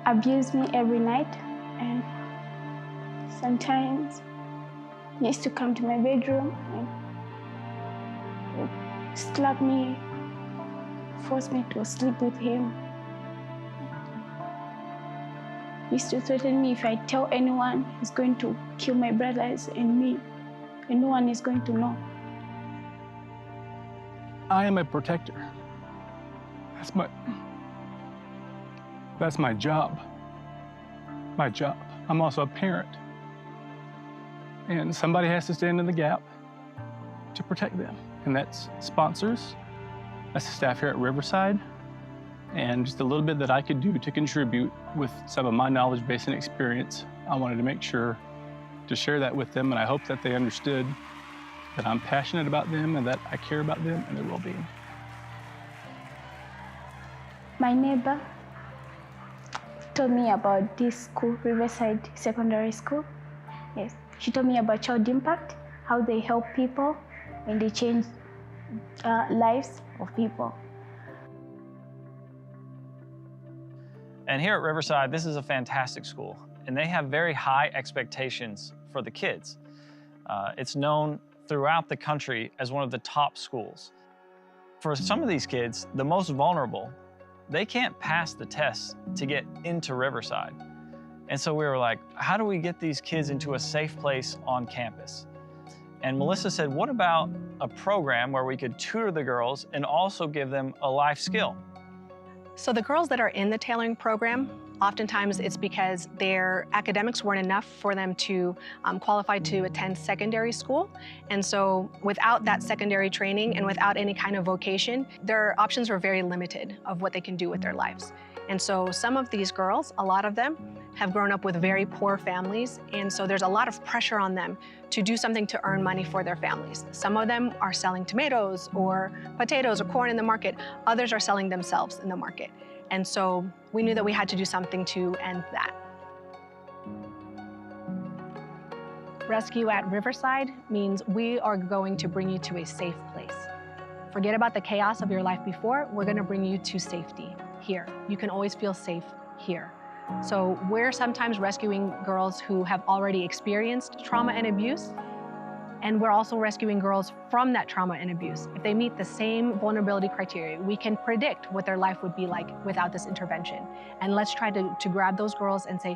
abuse me every night, and sometimes he used to come to my bedroom and slap me, force me to sleep with him. He used to threaten me if I tell anyone, he's going to kill my brothers and me, and no one is going to know. I am a protector. That's my job. My job. I'm also a parent. And somebody has to stand in the gap to protect them. And that's sponsors, that's the staff here at Riverside, and just a little bit that I could do to contribute with some of my knowledge base and experience. I wanted to make sure to share that with them, and I hope that they understood that I'm passionate about them and that I care about them and their well-being. My neighbor told me about this school, Riverside Secondary School. Yes, she told me about Child Impact, how they help people and they change lives of people. And here at Riverside, this is a fantastic school, and they have very high expectations for the kids. It's known throughout the country as one of the top schools. For some of these kids, the most vulnerable, they can't pass the tests to get into Riverside. And so we were like, how do we get these kids into a safe place on campus? And Melissa said, what about a program where we could tutor the girls and also give them a life skill? So the girls that are in the tailoring program, oftentimes it's because their academics weren't enough for them to qualify to attend secondary school. And so without that secondary training and without any kind of vocation, their options were very limited of what they can do with their lives. And so some of these girls, a lot of them, have grown up with very poor families, and so there's a lot of pressure on them to do something to earn money for their families. Some of them are selling tomatoes or potatoes or corn in the market. Others are selling themselves in the market. And so we knew that we had to do something to end that. Rescue at Riverside means we are going to bring you to a safe place. Forget about the chaos of your life before. We're going to bring you to safety here. You can always feel safe here. So we're sometimes rescuing girls who have already experienced trauma and abuse, and we're also rescuing girls from that trauma and abuse. If they meet the same vulnerability criteria, we can predict what their life would be like without this intervention. And let's try to grab those girls and say,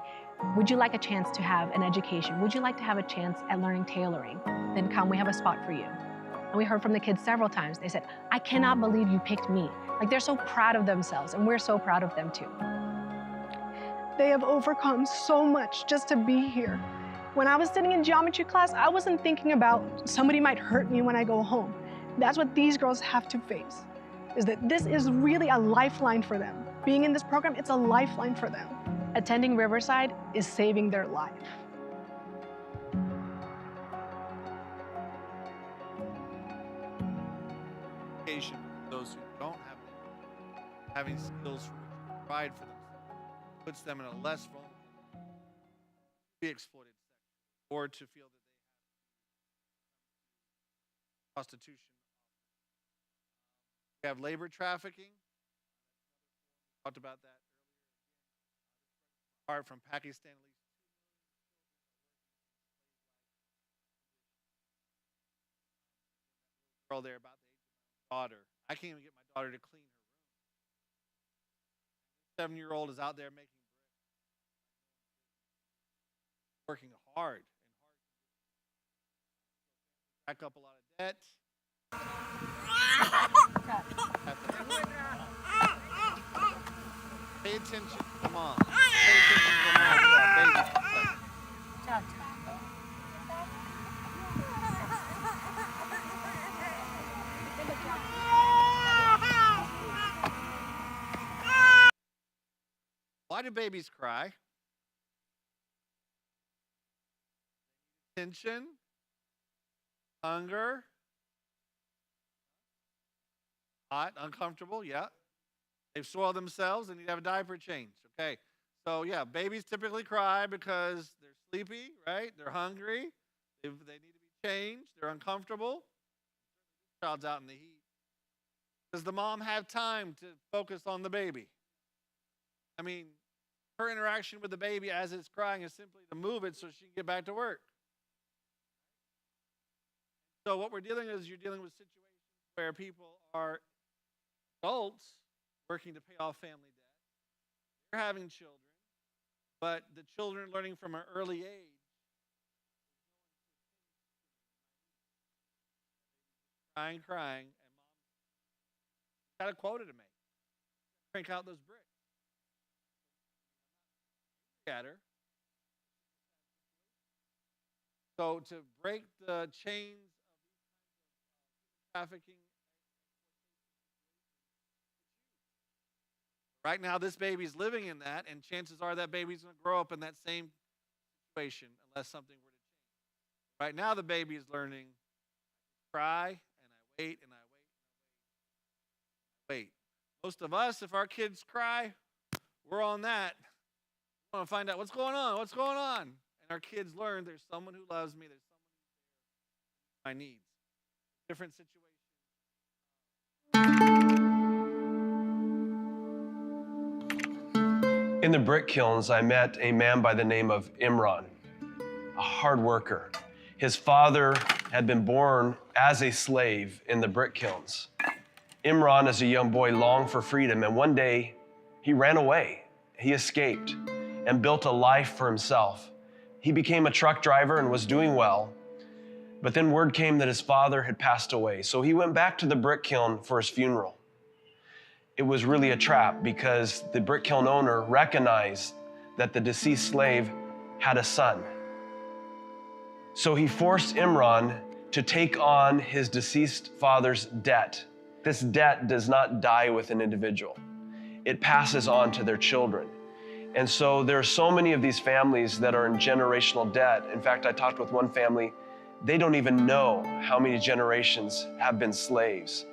would you like a chance to have an education? Would you like to have a chance at learning tailoring? Then come, we have a spot for you. And we heard from the kids several times. They said, I cannot believe you picked me. Like, they're so proud of themselves, and we're so proud of them too. They have overcome so much just to be here. When I was sitting in geometry class, I wasn't thinking about somebody might hurt me when I go home. That's what these girls have to face, is that this is really a lifeline for them. Being in this program, it's a lifeline for them. Attending Riverside is saving their life. Education for those who don't have it, having skills for which to provide for themselves, puts them in a less vulnerable to be exploited sexually or to feel that they have prostitution. We have labor trafficking. We talked about that earlier. From Pakistan, at least 2 million children are working in slave-like conditions. Girl there about the age of my daughter. I can't even get my daughter to clean her room. 7-year-old is out there making bricks, working hard rack up a lot of debt. Pay attention to mom. Pay attention to mom. Baby. Why do babies cry? Tension, hunger, hot, uncomfortable, yeah. They've soiled themselves and need to have a diaper change. Okay, so yeah, babies typically cry because they're sleepy, right? They're hungry. They need to be changed. They're uncomfortable. This child's out in the heat. Does the mom have time to focus on the baby? I mean, her interaction with the baby as it's crying is simply to move it so she can get back to work. So what we're dealing with is you're dealing with situations where people are adults working to pay off family debt. They're having children, but the children learning from an early age, crying, and mom got a quota to make. Crank out those bricks. At her. So to break the chains of trafficking, Right now, this baby's living in that, and chances are that baby's going to grow up in that same situation unless something were to change. Right now, the baby is learning to cry, and I wait, and I wait, and I wait. Most of us, if our kids cry, we're on that. We want to find out what's going on, what's going on. And our kids learn there's someone who loves me, there's someone who's there for my needs. Different situation. In the brick kilns, I met a man by the name of Imran, a hard worker. His father had been born as a slave in the brick kilns. Imran, as a young boy, longed for freedom, and one day he ran away. He escaped and built a life for himself. He became a truck driver and was doing well, but then word came that his father had passed away, so he went back to the brick kiln for his funeral. It was really a trap because the brick kiln owner recognized that the deceased slave had a son. So he forced Imran to take on his deceased father's debt. This debt does not die with an individual. It passes on to their children. And so there are so many of these families that are in generational debt. In fact, I talked with one family, they don't even know how many generations have been slaves.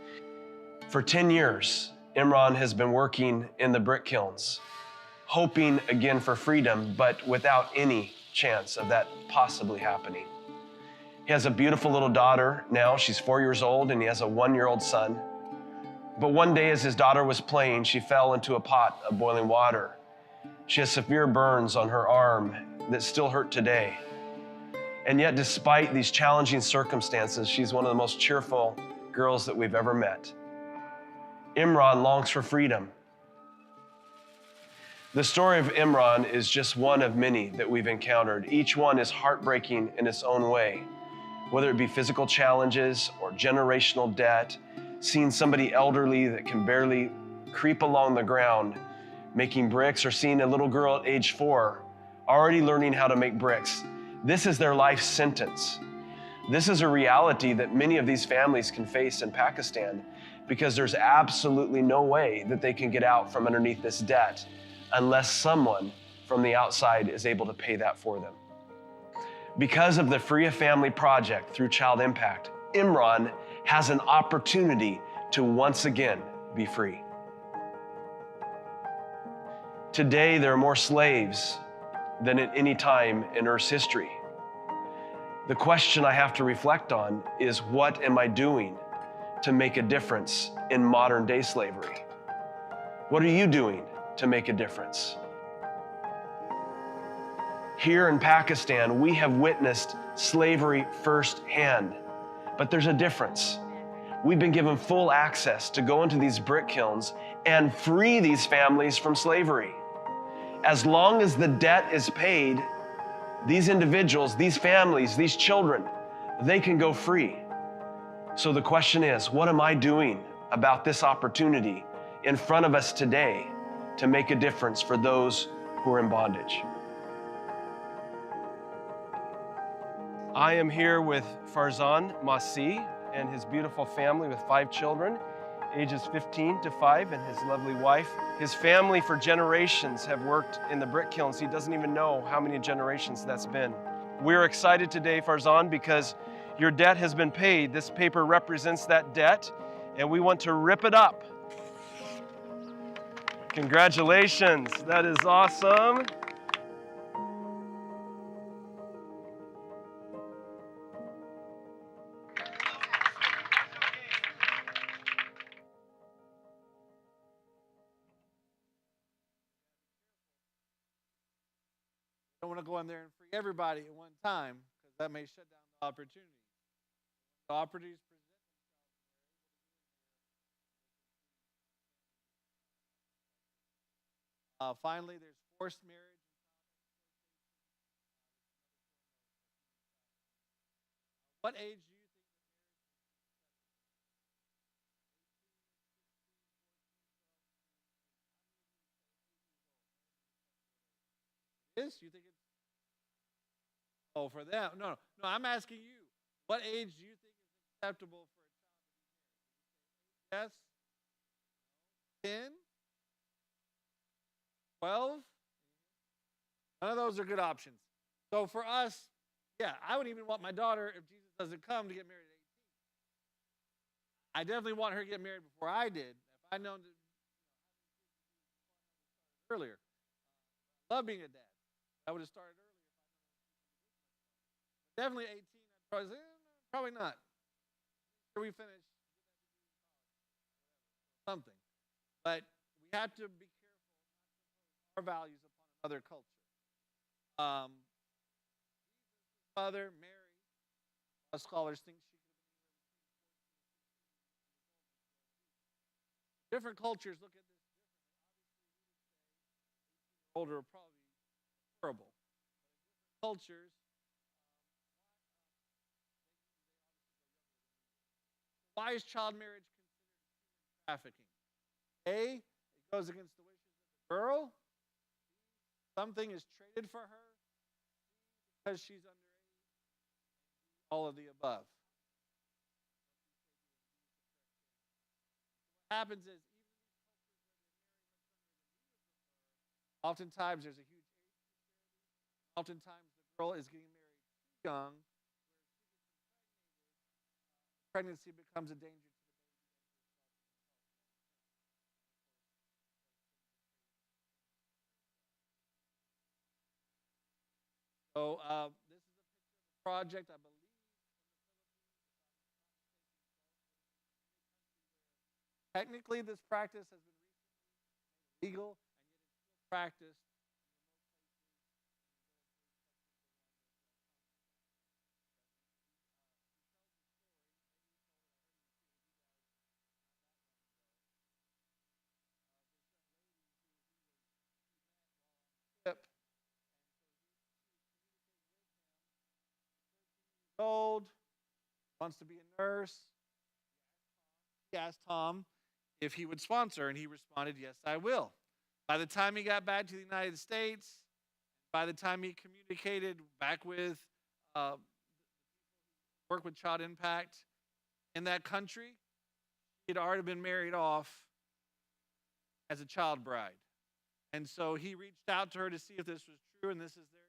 For 10 years, Imran has been working in the brick kilns, hoping again for freedom, but without any chance of that possibly happening. He has a beautiful little daughter now. She's 4 years old, and he has a 1-year-old son. But one day as his daughter was playing, she fell into a pot of boiling water. She has severe burns on her arm that still hurt today. And yet, despite these challenging circumstances, she's one of the most cheerful girls that we've ever met. Imran longs for freedom. The story of Imran is just one of many that we've encountered. Each one is heartbreaking in its own way, whether it be physical challenges or generational debt, seeing somebody elderly that can barely creep along the ground making bricks, or seeing a little girl at age 4 already learning how to make bricks. This is their life sentence. This is a reality that many of these families can face in Pakistan because there's absolutely no way that they can get out from underneath this debt unless someone from the outside is able to pay that for them. Because of the Free a Family project through Child Impact, Imran has an opportunity to once again be free. Today, there are more slaves than at any time in Earth's history. The question I have to reflect on is, what am I doing to make a difference in modern day slavery? What are you doing to make a difference? Here in Pakistan, we have witnessed slavery firsthand, but there's a difference. We've been given full access to go into these brick kilns and free these families from slavery. As long as the debt is paid, these individuals, these families, these children, they can go free. So the question is, what am I doing about this opportunity in front of us today to make a difference for those who are in bondage? I am here with Farzan Masi and his beautiful family with 5 children, ages 15 to 5, and his lovely wife. His family for generations have worked in the brick kilns. He doesn't even know how many generations that's been. We're excited today, Farzan, because your debt has been paid. This paper represents that debt, and we want to rip it up. Congratulations, that is awesome. I don't want to go in there and free everybody at one time because that may shut down the opportunity. The opportunities present themselves. Finally, there's forced marriage. What age do you think it is? You think it's for them? No. I'm asking you. What age do you think is acceptable for a child to be married? Yes. 10. 12. None of those are good options. So for us, yeah, I would even want my daughter, if Jesus doesn't come, to get married at 18. I definitely want her to get married before I did. If I'd known earlier. I love being a dad. I would have started earlier. Definitely 18. I'd probably say, probably not. After we finish something. But we have to be careful not to impose our values upon another culture. Mother, Mary, a lot of scholars think she could have been different cultures look at this differently. Obviously, older are probably preferable. But in different cultures, why is child marriage considered trafficking? A, it goes against the wishes of the girl. Something is traded for her because she's underage. All of the above. What happens is, even in these cultures where they're married much younger than we would prefer, oftentimes there's a huge age disparity. Oftentimes the girl is getting married too young, where pregnancy becomes a danger to the baby. So this is a picture of a project, I believe, from the Philippines. Technically, this practice has been recently made legal, and yet it's still practiced in remote places. Old, wants to be a nurse. He asked Tom if he would sponsor, and he responded, "Yes, I will." By the time he got back to the United States, by the time he communicated back with work with Child Impact in that country, he had already been married off as a child bride. And so he reached out to her to see if this was true, and this is their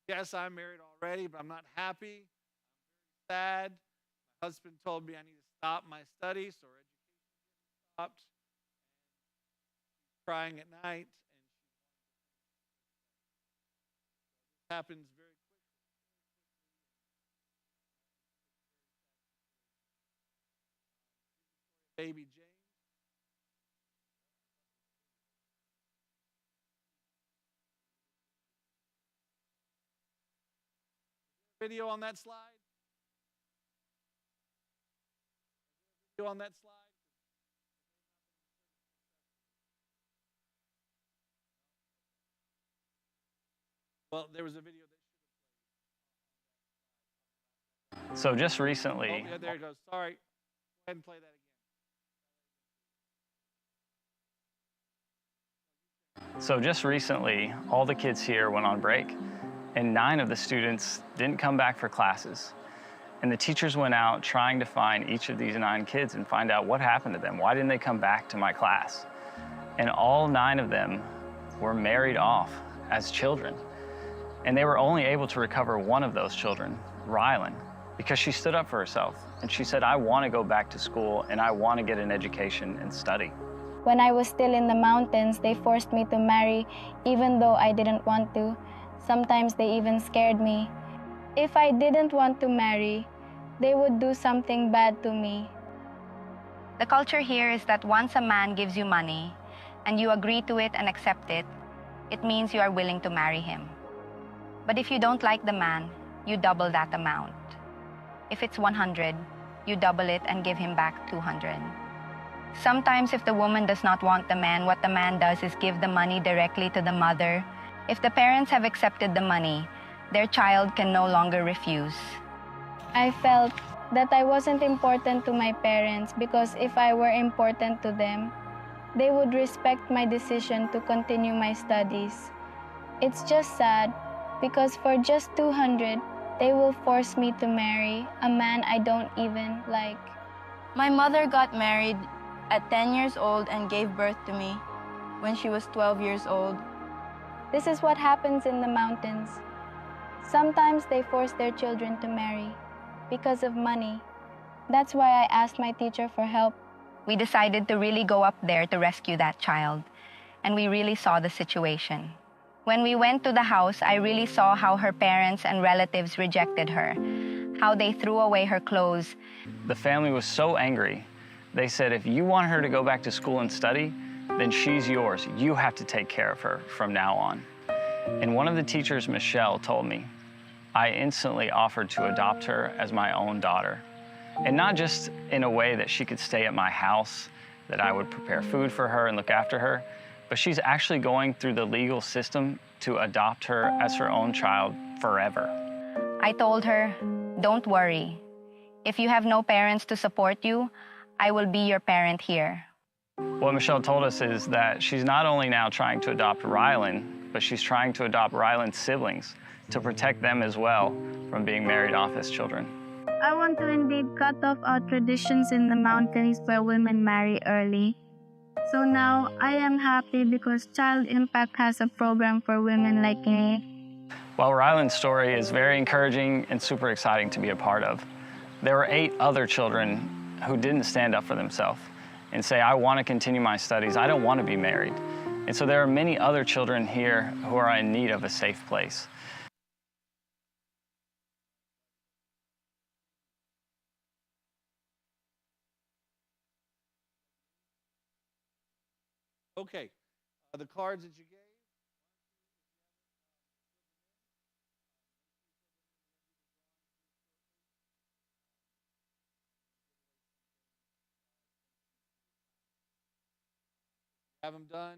yes, I'm married already, but I'm not happy. I'm very sad. My husband told me I need to stop my studies, so her education stopped. And she's crying at night, and this happens very quickly. Baby James. Video on that slide? Video on that slide? Well, there was a video that So just recently, oh, yeah, there it goes. Sorry. Go ahead and play that again. So just recently, all the kids here went on break, and 9 of the students didn't come back for classes. And the teachers went out trying to find each of these 9 kids and find out what happened to them. Why didn't they come back to my class? And all 9 of them were married off as children. And they were only able to recover one of those children, Rylan, because she stood up for herself. And she said, I want to go back to school and I want to get an education and study. When I was still in the mountains, they forced me to marry, even though I didn't want to. Sometimes they even scared me. If I didn't want to marry, they would do something bad to me. The culture here is that once a man gives you money and you agree to it and accept it, it means you are willing to marry him. But if you don't like the man, you double that amount. If it's 100, you double it and give him back 200. Sometimes if the woman does not want the man, what the man does is give the money directly to the mother. If the parents have accepted the money, their child can no longer refuse. I felt that I wasn't important to my parents because if I were important to them, they would respect my decision to continue my studies. It's just sad because for just 200, they will force me to marry a man I don't even like. My mother got married at 10 years old and gave birth to me. when she was 12 years old. This is what happens in the mountains. Sometimes they force their children to marry because of money. That's why I asked my teacher for help. We decided to really go up there to rescue that child, and we really saw the situation. When we went to the house, I really saw how her parents and relatives rejected her, how they threw away her clothes. The family was so angry. They said, if you want her to go back to school and study, then she's yours. You have to take care of her from now on. And one of the teachers, Michelle, told me, I instantly offered to adopt her as my own daughter. And not just in a way that she could stay at my house, that I would prepare food for her and look after her, but she's actually going through the legal system to adopt her as her own child forever. I told her, don't worry. If you have no parents to support you, I will be your parent here. What Michelle told us is that she's not only now trying to adopt Rylan, but she's trying to adopt Rylan's siblings to protect them as well from being married off as children. I want to indeed cut off our traditions in the mountains where women marry early. So now I am happy because Child Impact has a program for women like me. While Rylan's story is very encouraging and super exciting to be a part of, there were 8 other children who didn't stand up for themselves and say, I want to continue my studies, I don't want to be married. And so there are many other children here who are in need of a safe place. Okay, the cards that you gave. Have them done.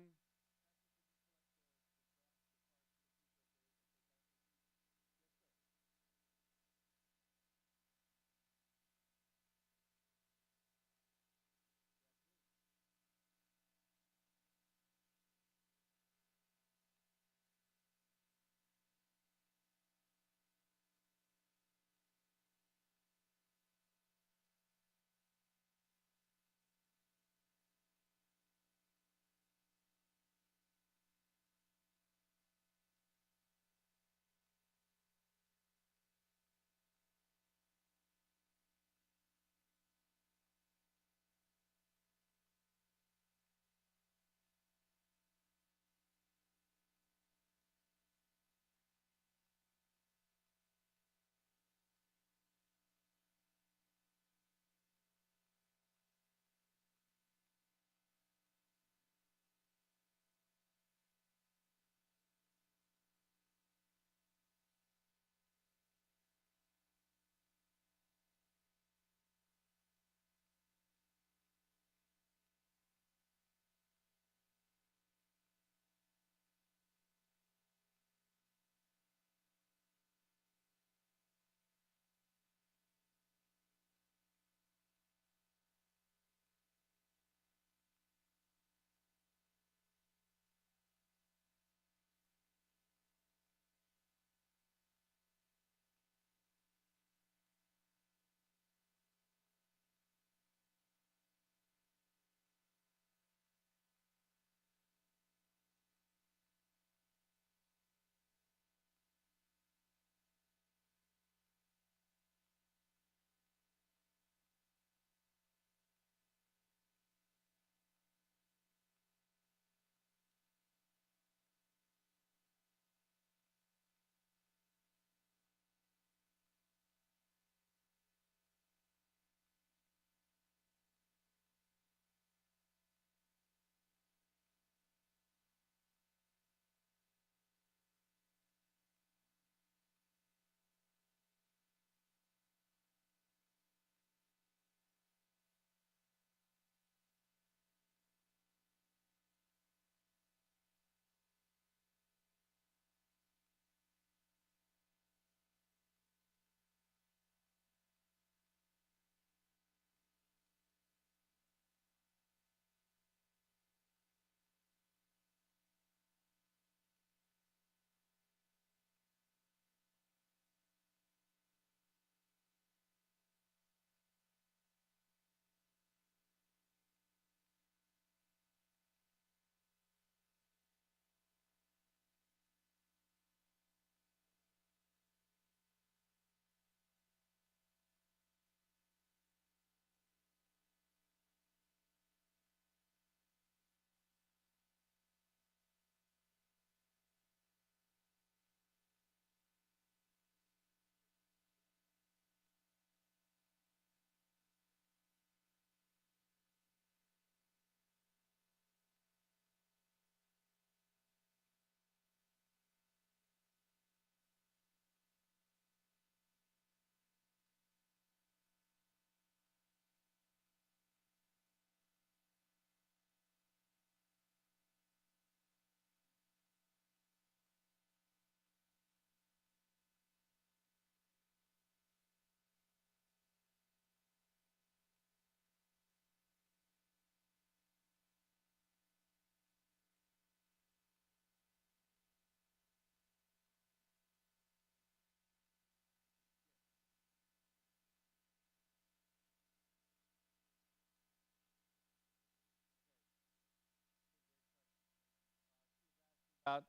about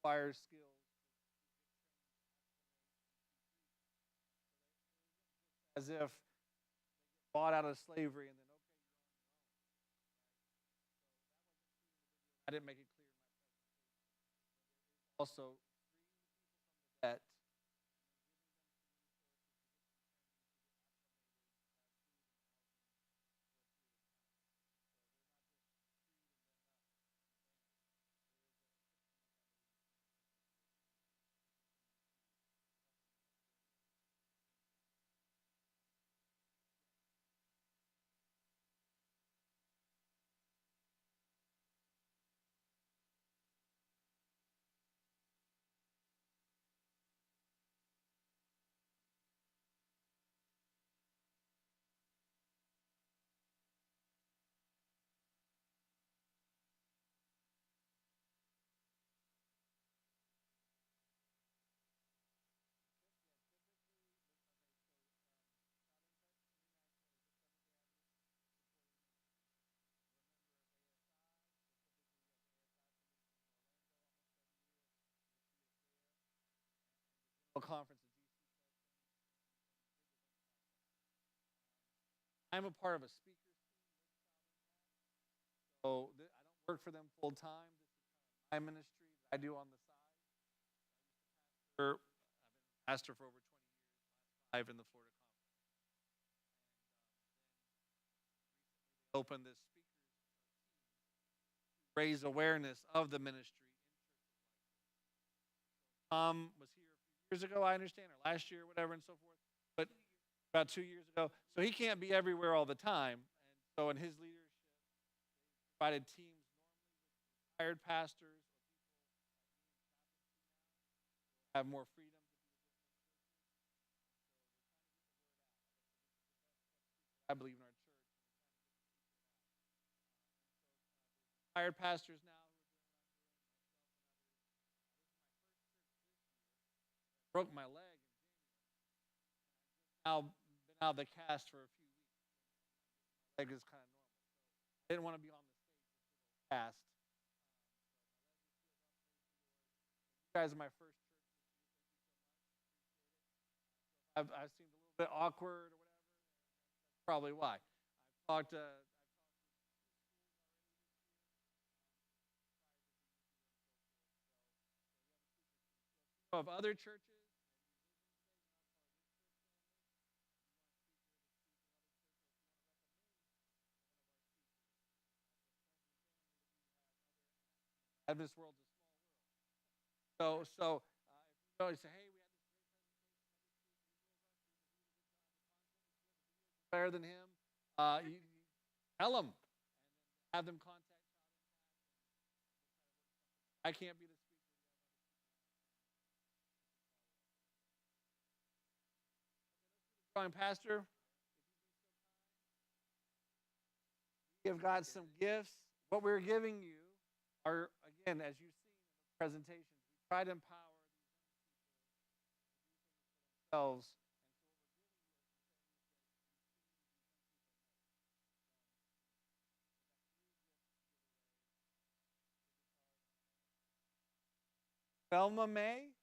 acquire skills as if bought out of slavery and then I didn't make it clear in my presentation. Also, that conference in DC. I'm a part of a speakers team, so I don't work for them full time. This is kind of my ministry that I do on the side. I've been a pastor for over 20 years, last 5 in the Florida conference. And opened this speakers team to raise awareness of the ministry in churches like this. Tom was here a few years ago, I understand, or last year, whatever, and so forth. But about 2 years ago, so he can't be everywhere all the time. And so in his leadership, they provided teams normally with retired pastors or people have more freedom to be with different churches. So we're trying to get the word out. I believe in our church. Retired pastors now who are doing what I'm doing, myself and others. This is my first church this year. I broke my leg in January. Now been out of the cast for a few weeks. My leg is kind of normal. So I didn't want to be on the stage with a cast. You guys are my first church this year. Thank you so much. Appreciate it. I've seemed a little bit awkward or whatever. That's probably why. I've talked to of other churches Adventist world is a small world. So if you know, you say, hey, we had this great presentation. Better than him. You tell them, and then have them contact. I can't be the speaker. Pastor, we have got some gifts. What we're giving you are, again, as you've seen in the presentations, we try to empower these young people to do things for themselves. And so what we're doing Thelma May,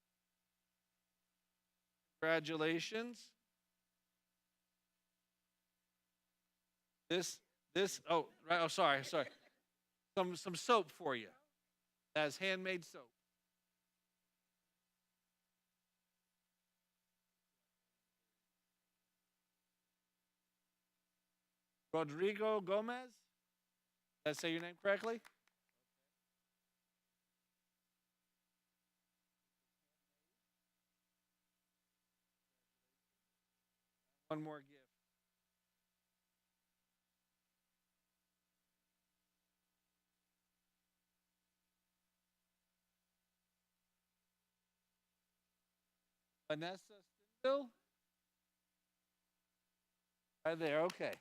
congratulations. Sorry. Some soap for you. That's handmade soap. Rodrigo Gomez. Did I say your name correctly? One more gift. Vanessa Stindl? Right there, okay.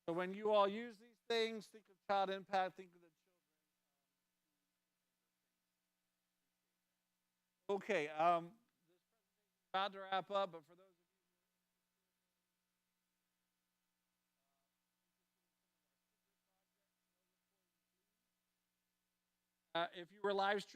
So when you all use these things. Think of child impact. Think of the children. Okay, this presentation is about to wrap up, but for those if you were live streaming.